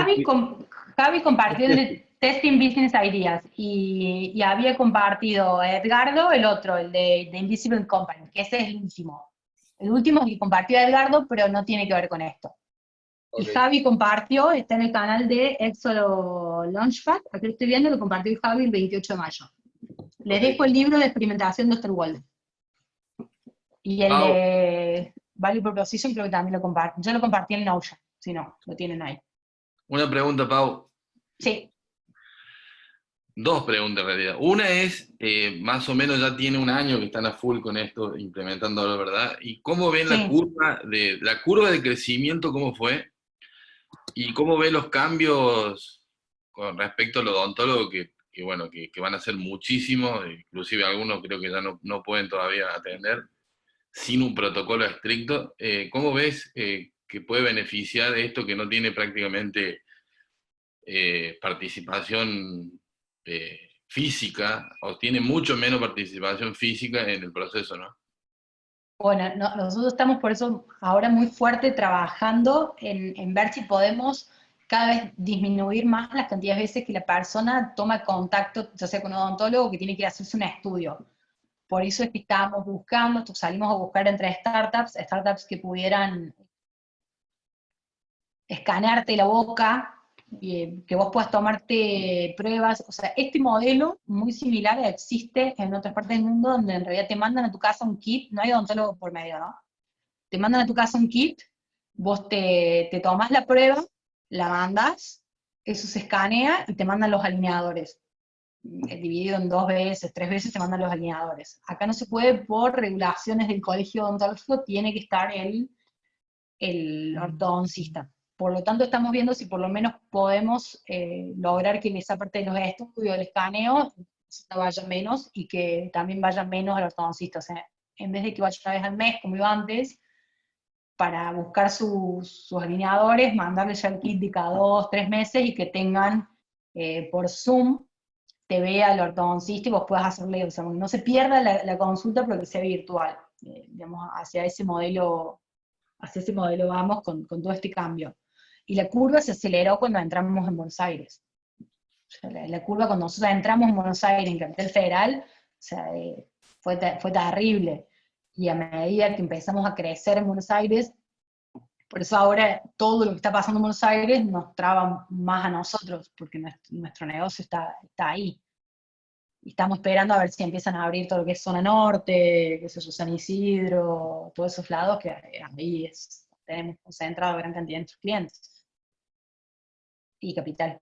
Javi compartió el de Testing Business Ideas y había compartido Edgardo el otro, el de Invisible Company, que ese es el último. El último es el que compartió Edgardo, pero no tiene que ver con esto. Y Ok. Javi compartió, está en el canal de Exolo Launchpad, aquí lo estoy viendo, lo compartió Javi el 28 de mayo. Les dejo el libro de experimentación de Osterwalder. Y el de Value Proposition creo que también lo comparto. Yo lo compartí en Notion, si no, lo tienen ahí. Una pregunta, Pau. Sí. Dos preguntas en realidad. Una es, más o menos ya tiene un año que están a full con esto, implementándolo, ¿verdad? ¿Y cómo ven la curva de crecimiento, cómo fue? ¿Y cómo ven los cambios con respecto al odontólogo que van a ser muchísimos, inclusive algunos creo que ya no pueden todavía atender, sin un protocolo estricto? ¿Cómo ves que puede beneficiar de esto que no tiene prácticamente participación física, o tiene mucho menos participación física en el proceso, ¿no? Bueno, nosotros estamos por eso ahora muy fuerte trabajando en ver si podemos cada vez disminuir más las cantidades de veces que la persona toma contacto, ya sea con un odontólogo, que tiene que ir a hacerse un estudio. Por eso es que estábamos buscando, salimos a buscar entre startups que pudieran escanearte la boca, que vos puedas tomarte pruebas. O sea, este modelo muy similar existe en otras partes del mundo, donde en realidad te mandan a tu casa un kit, no hay odontólogo por medio, ¿no? Te mandan a tu casa un kit, vos te tomás la prueba, la mandas, eso se escanea y te mandan los alineadores. Dividido en 2 veces, 3 veces te mandan los alineadores. Acá no se puede por regulaciones del colegio odontológico, tiene que estar el ortodoncista. Por lo tanto, estamos viendo si por lo menos podemos lograr que en esa parte de los estudios, el escaneo, no vaya menos y que también vaya menos al ortodoncista. O sea, en vez de que vaya una vez al mes, como iba antes, para buscar sus alineadores, mandarles ya el kit de cada 2, 3 meses y que tengan por Zoom, te vea el ortodoncista y vos puedas hacerle, o sea, no se pierda la consulta, pero que sea virtual. Digamos, hacia ese modelo vamos con todo este cambio. Y la curva se aceleró cuando entramos en Buenos Aires. O sea, la curva cuando nosotros entramos en Buenos Aires, en Capital Federal, o sea, fue terrible. Y a medida que empezamos a crecer en Buenos Aires, por eso ahora todo lo que está pasando en Buenos Aires nos traba más a nosotros, porque nuestro negocio está ahí. Y estamos esperando a ver si empiezan a abrir todo lo que es zona norte, qué sé yo, San Isidro, todos esos lados, que ahí tenemos concentrado gran cantidad de nuestros clientes. Y capital.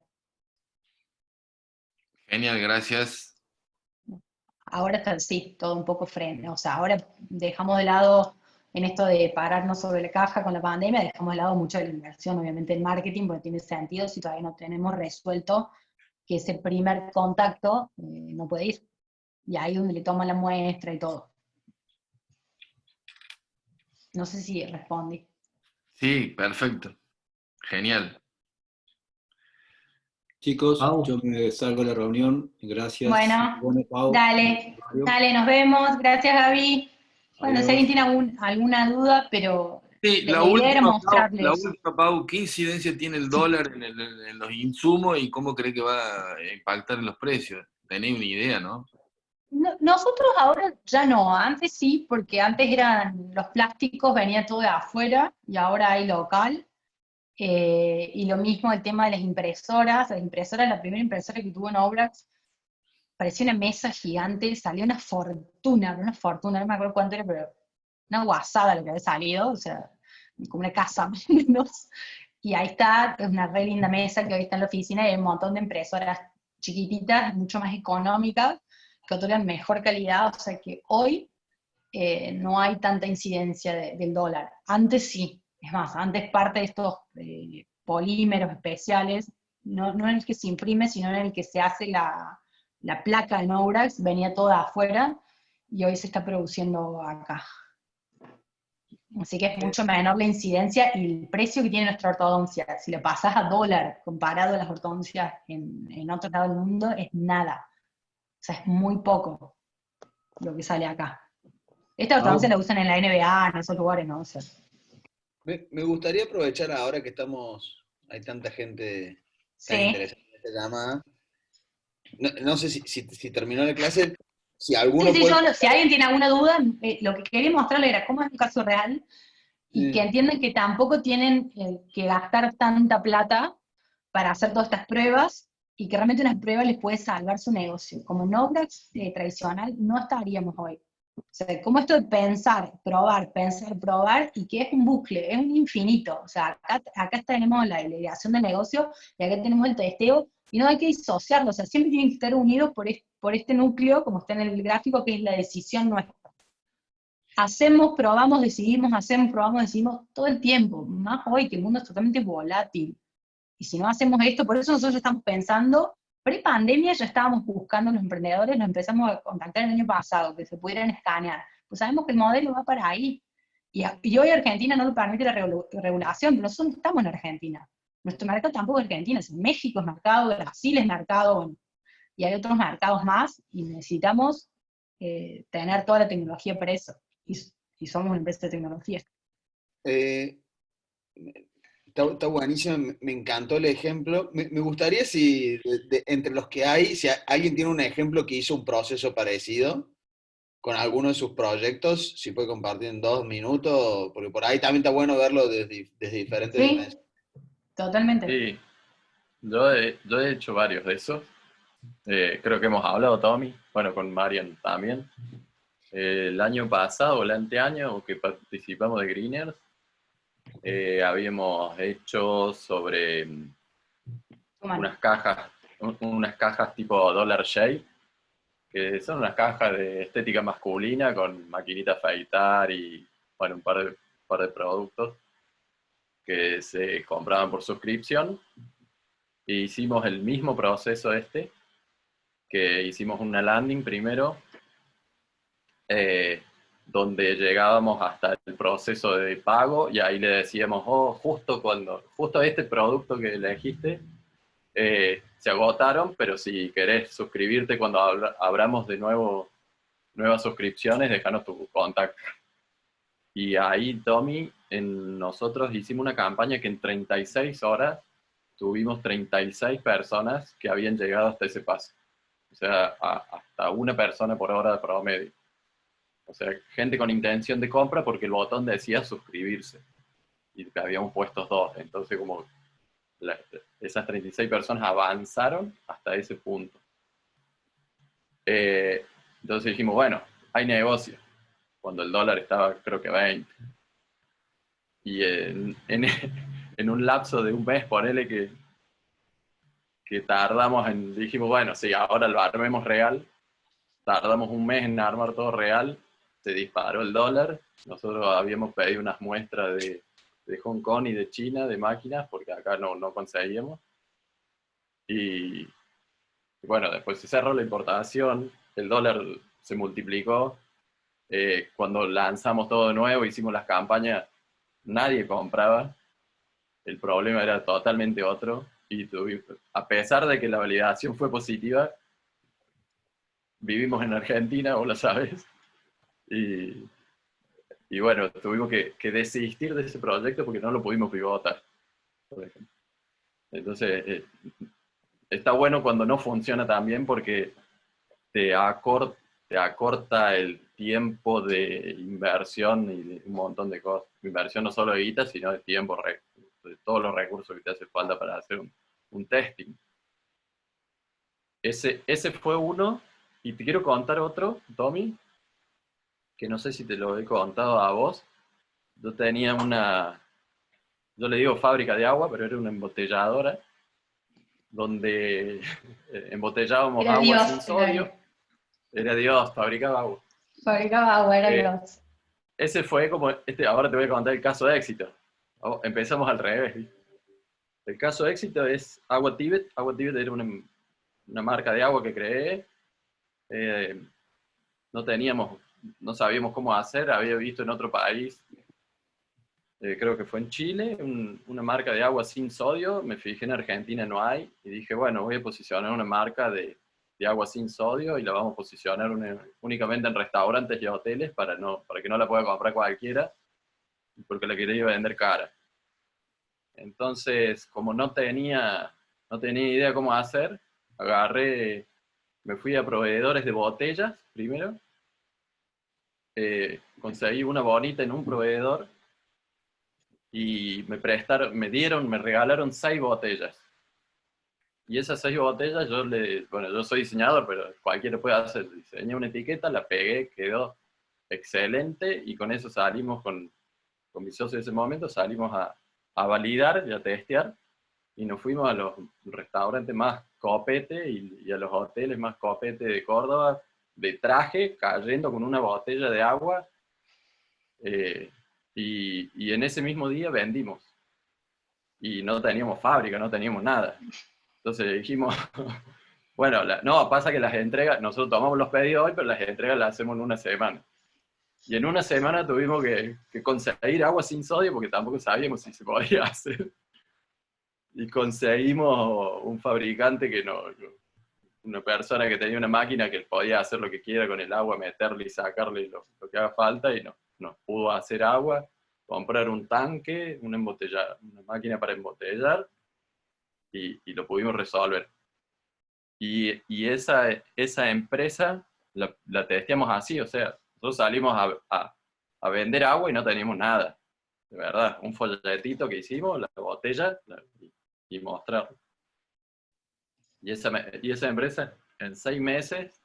Genial, gracias. Ahora está, sí, todo un poco frente. O sea, ahora dejamos de lado, en esto de pararnos sobre la caja con la pandemia, dejamos de lado mucho de la inversión, obviamente, en marketing, porque tiene sentido si todavía no tenemos resuelto que ese primer contacto no puede ir. Y ahí es donde le toman la muestra y todo. No sé si respondí. Sí, perfecto. Genial. Chicos, yo me salgo de la reunión. Gracias. Bueno, Pau. dale, nos vemos. Gracias, Gaby. Bueno, si Adiós. alguien tiene alguna duda, pero Sí, la idea era mostrarles. Pau, ¿qué incidencia tiene el dólar en los insumos y cómo cree que va a impactar en los precios? Tenéis una idea, ¿no? Nosotros ahora ya no, antes sí, porque antes eran los plásticos, venía todo de afuera y ahora hay local. Y lo mismo el tema de las impresoras. La primera impresora que tuvo en Obrax, parecía una mesa gigante, salió una fortuna, no me acuerdo cuánto era, pero una guasada lo que había salido, o sea, como una casa más o menos. Y ahí está, es una re linda mesa que hoy está en la oficina y hay un montón de impresoras chiquititas, mucho más económicas, que otorgan mejor calidad, o sea que hoy no hay tanta incidencia del dólar. Antes sí, es más, antes parte de estos polímeros especiales, no en el que se imprime, sino en el que se hace la placa de Nobrax, venía toda afuera, y hoy se está produciendo acá. Así que es mucho menor la incidencia y el precio que tiene nuestra ortodoncia. Si lo pasas a dólar comparado a las ortodoncias en otro lado del mundo, es nada. O sea, es muy poco lo que sale acá. Esta ortodoncia la usan en la NBA, en esos lugares, ¿no? O sea, me gustaría aprovechar ahora que hay tanta gente tan interesante en esta llamada. No sé si terminó la clase, si alguno puede... si alguien tiene alguna duda, lo que quería mostrarle era cómo es un caso real y que entiendan que tampoco tienen que gastar tanta plata para hacer todas estas pruebas y que realmente una prueba les puede salvar su negocio. Como en obras tradicional no estaríamos hoy. O sea, como esto de pensar, probar, y que es un bucle, es un infinito. O sea, acá tenemos la ideación del negocio y acá tenemos el testeo y no hay que disociarlo. O sea, siempre tienen que estar unidos por este núcleo, como está en el gráfico, que es la decisión nuestra. Hacemos, probamos, decidimos, hacemos, probamos, decidimos todo el tiempo. Más hoy que el mundo es totalmente volátil. Y si no hacemos esto, por eso nosotros estamos pensando, pre-pandemia ya estábamos buscando los emprendedores, nos empezamos a contactar el año pasado, que se pudieran escanear. Pues sabemos que el modelo va para ahí. Y hoy Argentina no lo permite la regulación, pero nosotros no estamos en Argentina. Nuestro mercado tampoco es Argentina, es México es mercado, Brasil es mercado, bueno, y hay otros mercados más, y necesitamos tener toda la tecnología para eso. Y somos una empresa de tecnología. Está buenísimo, me encantó el ejemplo. Me gustaría si, entre los que hay, si alguien tiene un ejemplo que hizo un proceso parecido con alguno de sus proyectos, si puede compartir en 2 minutos, porque por ahí también está bueno verlo desde diferentes dimensiones. Totalmente. Sí, yo he hecho varios de esos. Creo que hemos hablado, Tommy, bueno, con Marian también. El año pasado o el anteaño, que participamos de Greeners, habíamos hecho sobre unas cajas tipo Dollar Shave, que son unas cajas de estética masculina con maquinita afeitar y, bueno, un par de productos que se compraban por suscripción. E hicimos el mismo proceso que hicimos una landing primero, donde llegábamos hasta el proceso de pago y ahí le decíamos, justo este producto que elegiste, se agotaron, pero si querés suscribirte cuando abramos de nuevo nuevas suscripciones, déjanos tu contacto. Y ahí, Tommy, nosotros hicimos una campaña que en 36 horas tuvimos 36 personas que habían llegado hasta ese paso. O sea, hasta una persona por hora de promedio. O sea, gente con intención de compra porque el botón decía suscribirse. Y habíamos puesto 2. Entonces, como esas 36 personas avanzaron hasta ese punto. Entonces dijimos, bueno, hay negocio. Cuando el dólar estaba, creo que 20. Y en un lapso de un mes, ponele que tardamos dijimos, bueno, sí, ahora lo armemos real. Tardamos un mes en armar todo real. Se disparó el dólar. Nosotros habíamos pedido unas muestras de Hong Kong y de China, de máquinas, porque acá no conseguíamos. Y bueno, después se cerró la importación, el dólar se multiplicó. Cuando lanzamos todo de nuevo, hicimos las campañas, nadie compraba. El problema era totalmente otro. Y a pesar de que la validación fue positiva, vivimos en Argentina, vos lo sabes. Y bueno, tuvimos que desistir de ese proyecto porque no lo pudimos pivotar, por ejemplo. Entonces, está bueno cuando no funciona tan bien porque te acorta el tiempo de inversión y de un montón de cosas. Inversión no solo de guita, sino de tiempo, de todos los recursos que te hace falta para hacer un testing. Ese fue uno, y te quiero contar otro, Tommy, que no sé si te lo he contado a vos. Yo tenía yo le digo fábrica de agua, pero era una embotelladora, donde embotellábamos agua sin sodio. Era Dios, fabricaba agua. Fabricaba agua, era Dios. Ese fue como, ahora te voy a contar el caso de éxito. Empezamos al revés. El caso de éxito es Agua Tibet. Agua Tibet era una marca de agua que creé. No sabíamos cómo hacer, había visto en otro país creo que fue en Chile, una marca de agua sin sodio. Me fijé en Argentina no hay, y dije, bueno, voy a posicionar una marca de agua sin sodio y la vamos a posicionar únicamente en restaurantes y hoteles para que no la pueda comprar cualquiera, porque la quería vender cara. Entonces, como no tenía idea cómo hacer, me fui a proveedores de botellas primero, conseguí una bonita en un proveedor, y me regalaron 6 botellas. Y esas 6 botellas, yo soy diseñador, pero cualquiera puede hacer. Diseñé una etiqueta, la pegué, quedó excelente, y con eso salimos con mi socio de ese momento, salimos a validar y a testear, y nos fuimos a los restaurantes más copete y a los hoteles más copete de Córdoba, de traje, cayendo con una botella de agua, y en ese mismo día vendimos. Y no teníamos fábrica, no teníamos nada. Entonces dijimos, bueno, pasa que las entregas, nosotros tomamos los pedidos hoy, pero las entregas las hacemos en una semana. Y en una semana tuvimos que conseguir agua sin sodio, porque tampoco sabíamos si se podía hacer. Y conseguimos un fabricante una persona que tenía una máquina que podía hacer lo que quiera con el agua, meterle y sacarle lo que haga falta, y nos pudo hacer agua, comprar un tanque, una máquina para embotellar, y lo pudimos resolver. Y esa empresa la testeamos así, o sea, nosotros salimos a vender agua y no teníamos nada, de verdad, un folletito que hicimos, la botella, y mostrarlo. Y esa empresa, en 6 meses,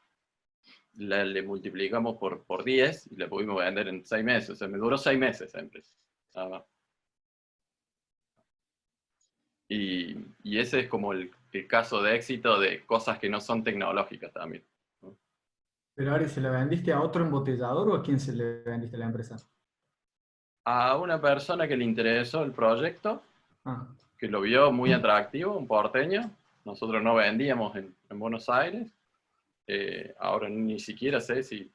le multiplicamos por 10 y la pudimos vender en 6 meses. O sea, me duró 6 meses esa empresa, nada más. Y ese es como el caso de éxito de cosas que no son tecnológicas también, ¿no? Pero Ari, ¿se la vendiste a otro embotellador o a quién se le vendiste la empresa? A una persona que le interesó el proyecto, que lo vio muy atractivo, un porteño. Nosotros no vendíamos en Buenos Aires. Ahora ni siquiera sé si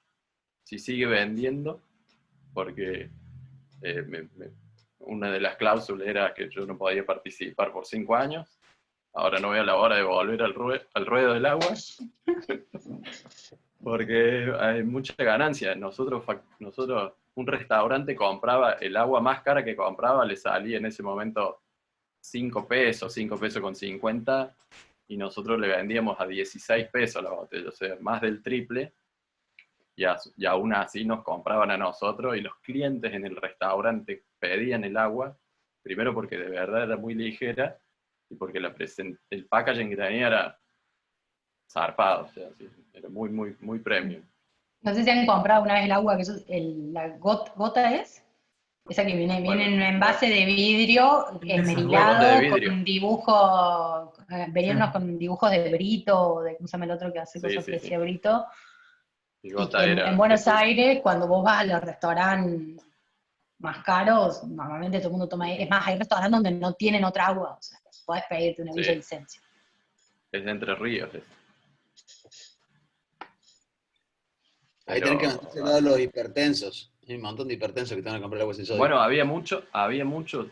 sigue vendiendo, porque una de las cláusulas era que yo no podía participar por 5 años. Ahora no veo la hora de volver al ruedo del agua, porque hay mucha ganancia. Nosotros, un restaurante compraba, el agua más cara que compraba le salía en ese momento 5 pesos, 5 pesos con 50, y nosotros le vendíamos a 16 pesos la botella, o sea, más del triple, y aún así nos compraban a nosotros, y los clientes en el restaurante pedían el agua, primero porque de verdad era muy ligera, y porque el packaging que tenía era zarpado, o sea, sí, era muy, muy, muy premium. No sé si han comprado una vez el agua, la gota es, esa que viene en un envase de vidrio, esmerilado, con dibujo, veníamos con dibujos de Brito, de ¿cómo se llama el otro que hace cosas que decía Brito? Y en Buenos Aires, cuando vos vas a los restaurantes más caros, normalmente todo el mundo toma, es más, hay restaurantes donde no tienen otra agua, o sea, podés pedirte una villa licencia. Es de Entre Ríos. Ahí tenés que mantenerse al lado de los hipertensos. Hay un montón de hipertensos que te van a comprar agua sin sodio. Bueno, había mucho,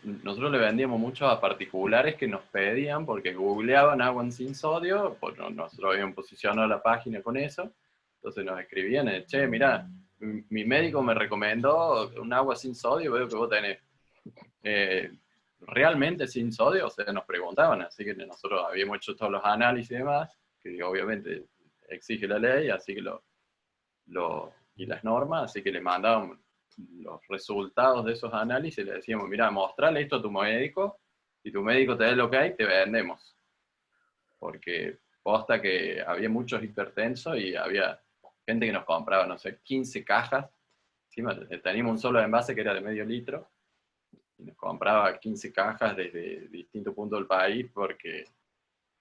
nosotros le vendíamos mucho a particulares que nos pedían, porque googleaban agua sin sodio, pues nosotros habíamos posicionado la página con eso, entonces nos escribían, che, mirá, mi médico me recomendó un agua sin sodio, veo que vos tenés. ¿Realmente sin sodio? O sea, nos preguntaban, así que nosotros habíamos hecho todos los análisis y demás, que obviamente exige la ley, así que y las normas, así que le mandaban los resultados de esos análisis y le decíamos, mira, mostrale esto a tu médico, si tu médico te da el ok, te vendemos. Porque posta que había muchos hipertensos y había gente que nos compraba, no sé, 15 cajas, encima teníamos un solo envase que era de medio litro, y nos compraba 15 cajas desde distintos puntos del país porque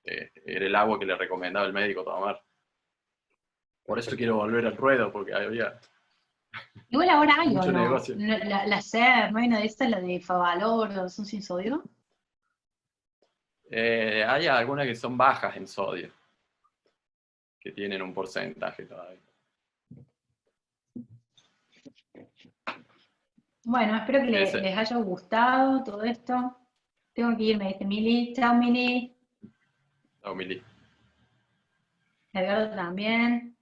era el agua que le recomendaba el médico tomar. Por eso quiero volver al ruedo, porque había... Igual ahora hay, mucho ¿o no? negocio. La SER, ¿no hay una de estas, la de Favalor, son sin sodio? Hay algunas que son bajas en sodio, que tienen un porcentaje todavía. Bueno, espero que les haya gustado todo esto. Tengo que irme, dice Mili. Chao, Mili. Chao, Mili. Edgardo también.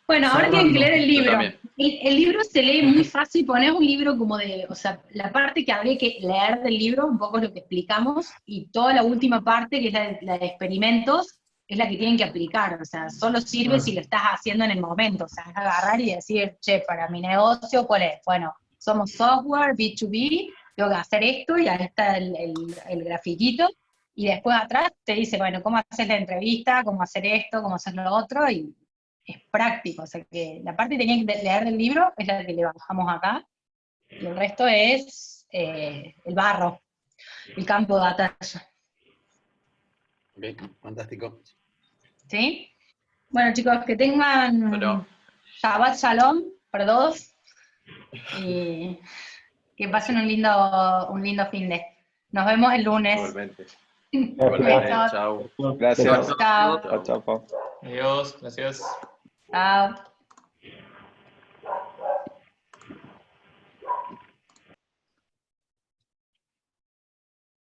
Bueno, ahora tienen que leer el libro. El libro se lee muy fácil, ponés un libro como de, o sea, la parte que habría que leer del libro, un poco es lo que explicamos, y toda la última parte, que es la de experimentos, es la que tienen que aplicar, o sea, solo sirve si lo estás haciendo en el momento, o sea, es agarrar y decir, che, para mi negocio, ¿cuál es? Bueno, somos software, B2B, tengo que hacer esto, y ahí está el grafiquito, y después atrás te dice, bueno, cómo hacer la entrevista, cómo hacer esto, cómo hacer lo otro, y es práctico, o sea que la parte que tenían que leer del libro es la que le bajamos acá, y el resto es el barro, el campo de batalla. Bien, fantástico. ¿Sí? Bueno, chicos, que tengan Shabbat Shalom para todos, y que pasen un lindo fin de. Nos vemos el lunes. Igualmente. Chao. Gracias. Chao. Chao, chao. Adiós, gracias. Chao.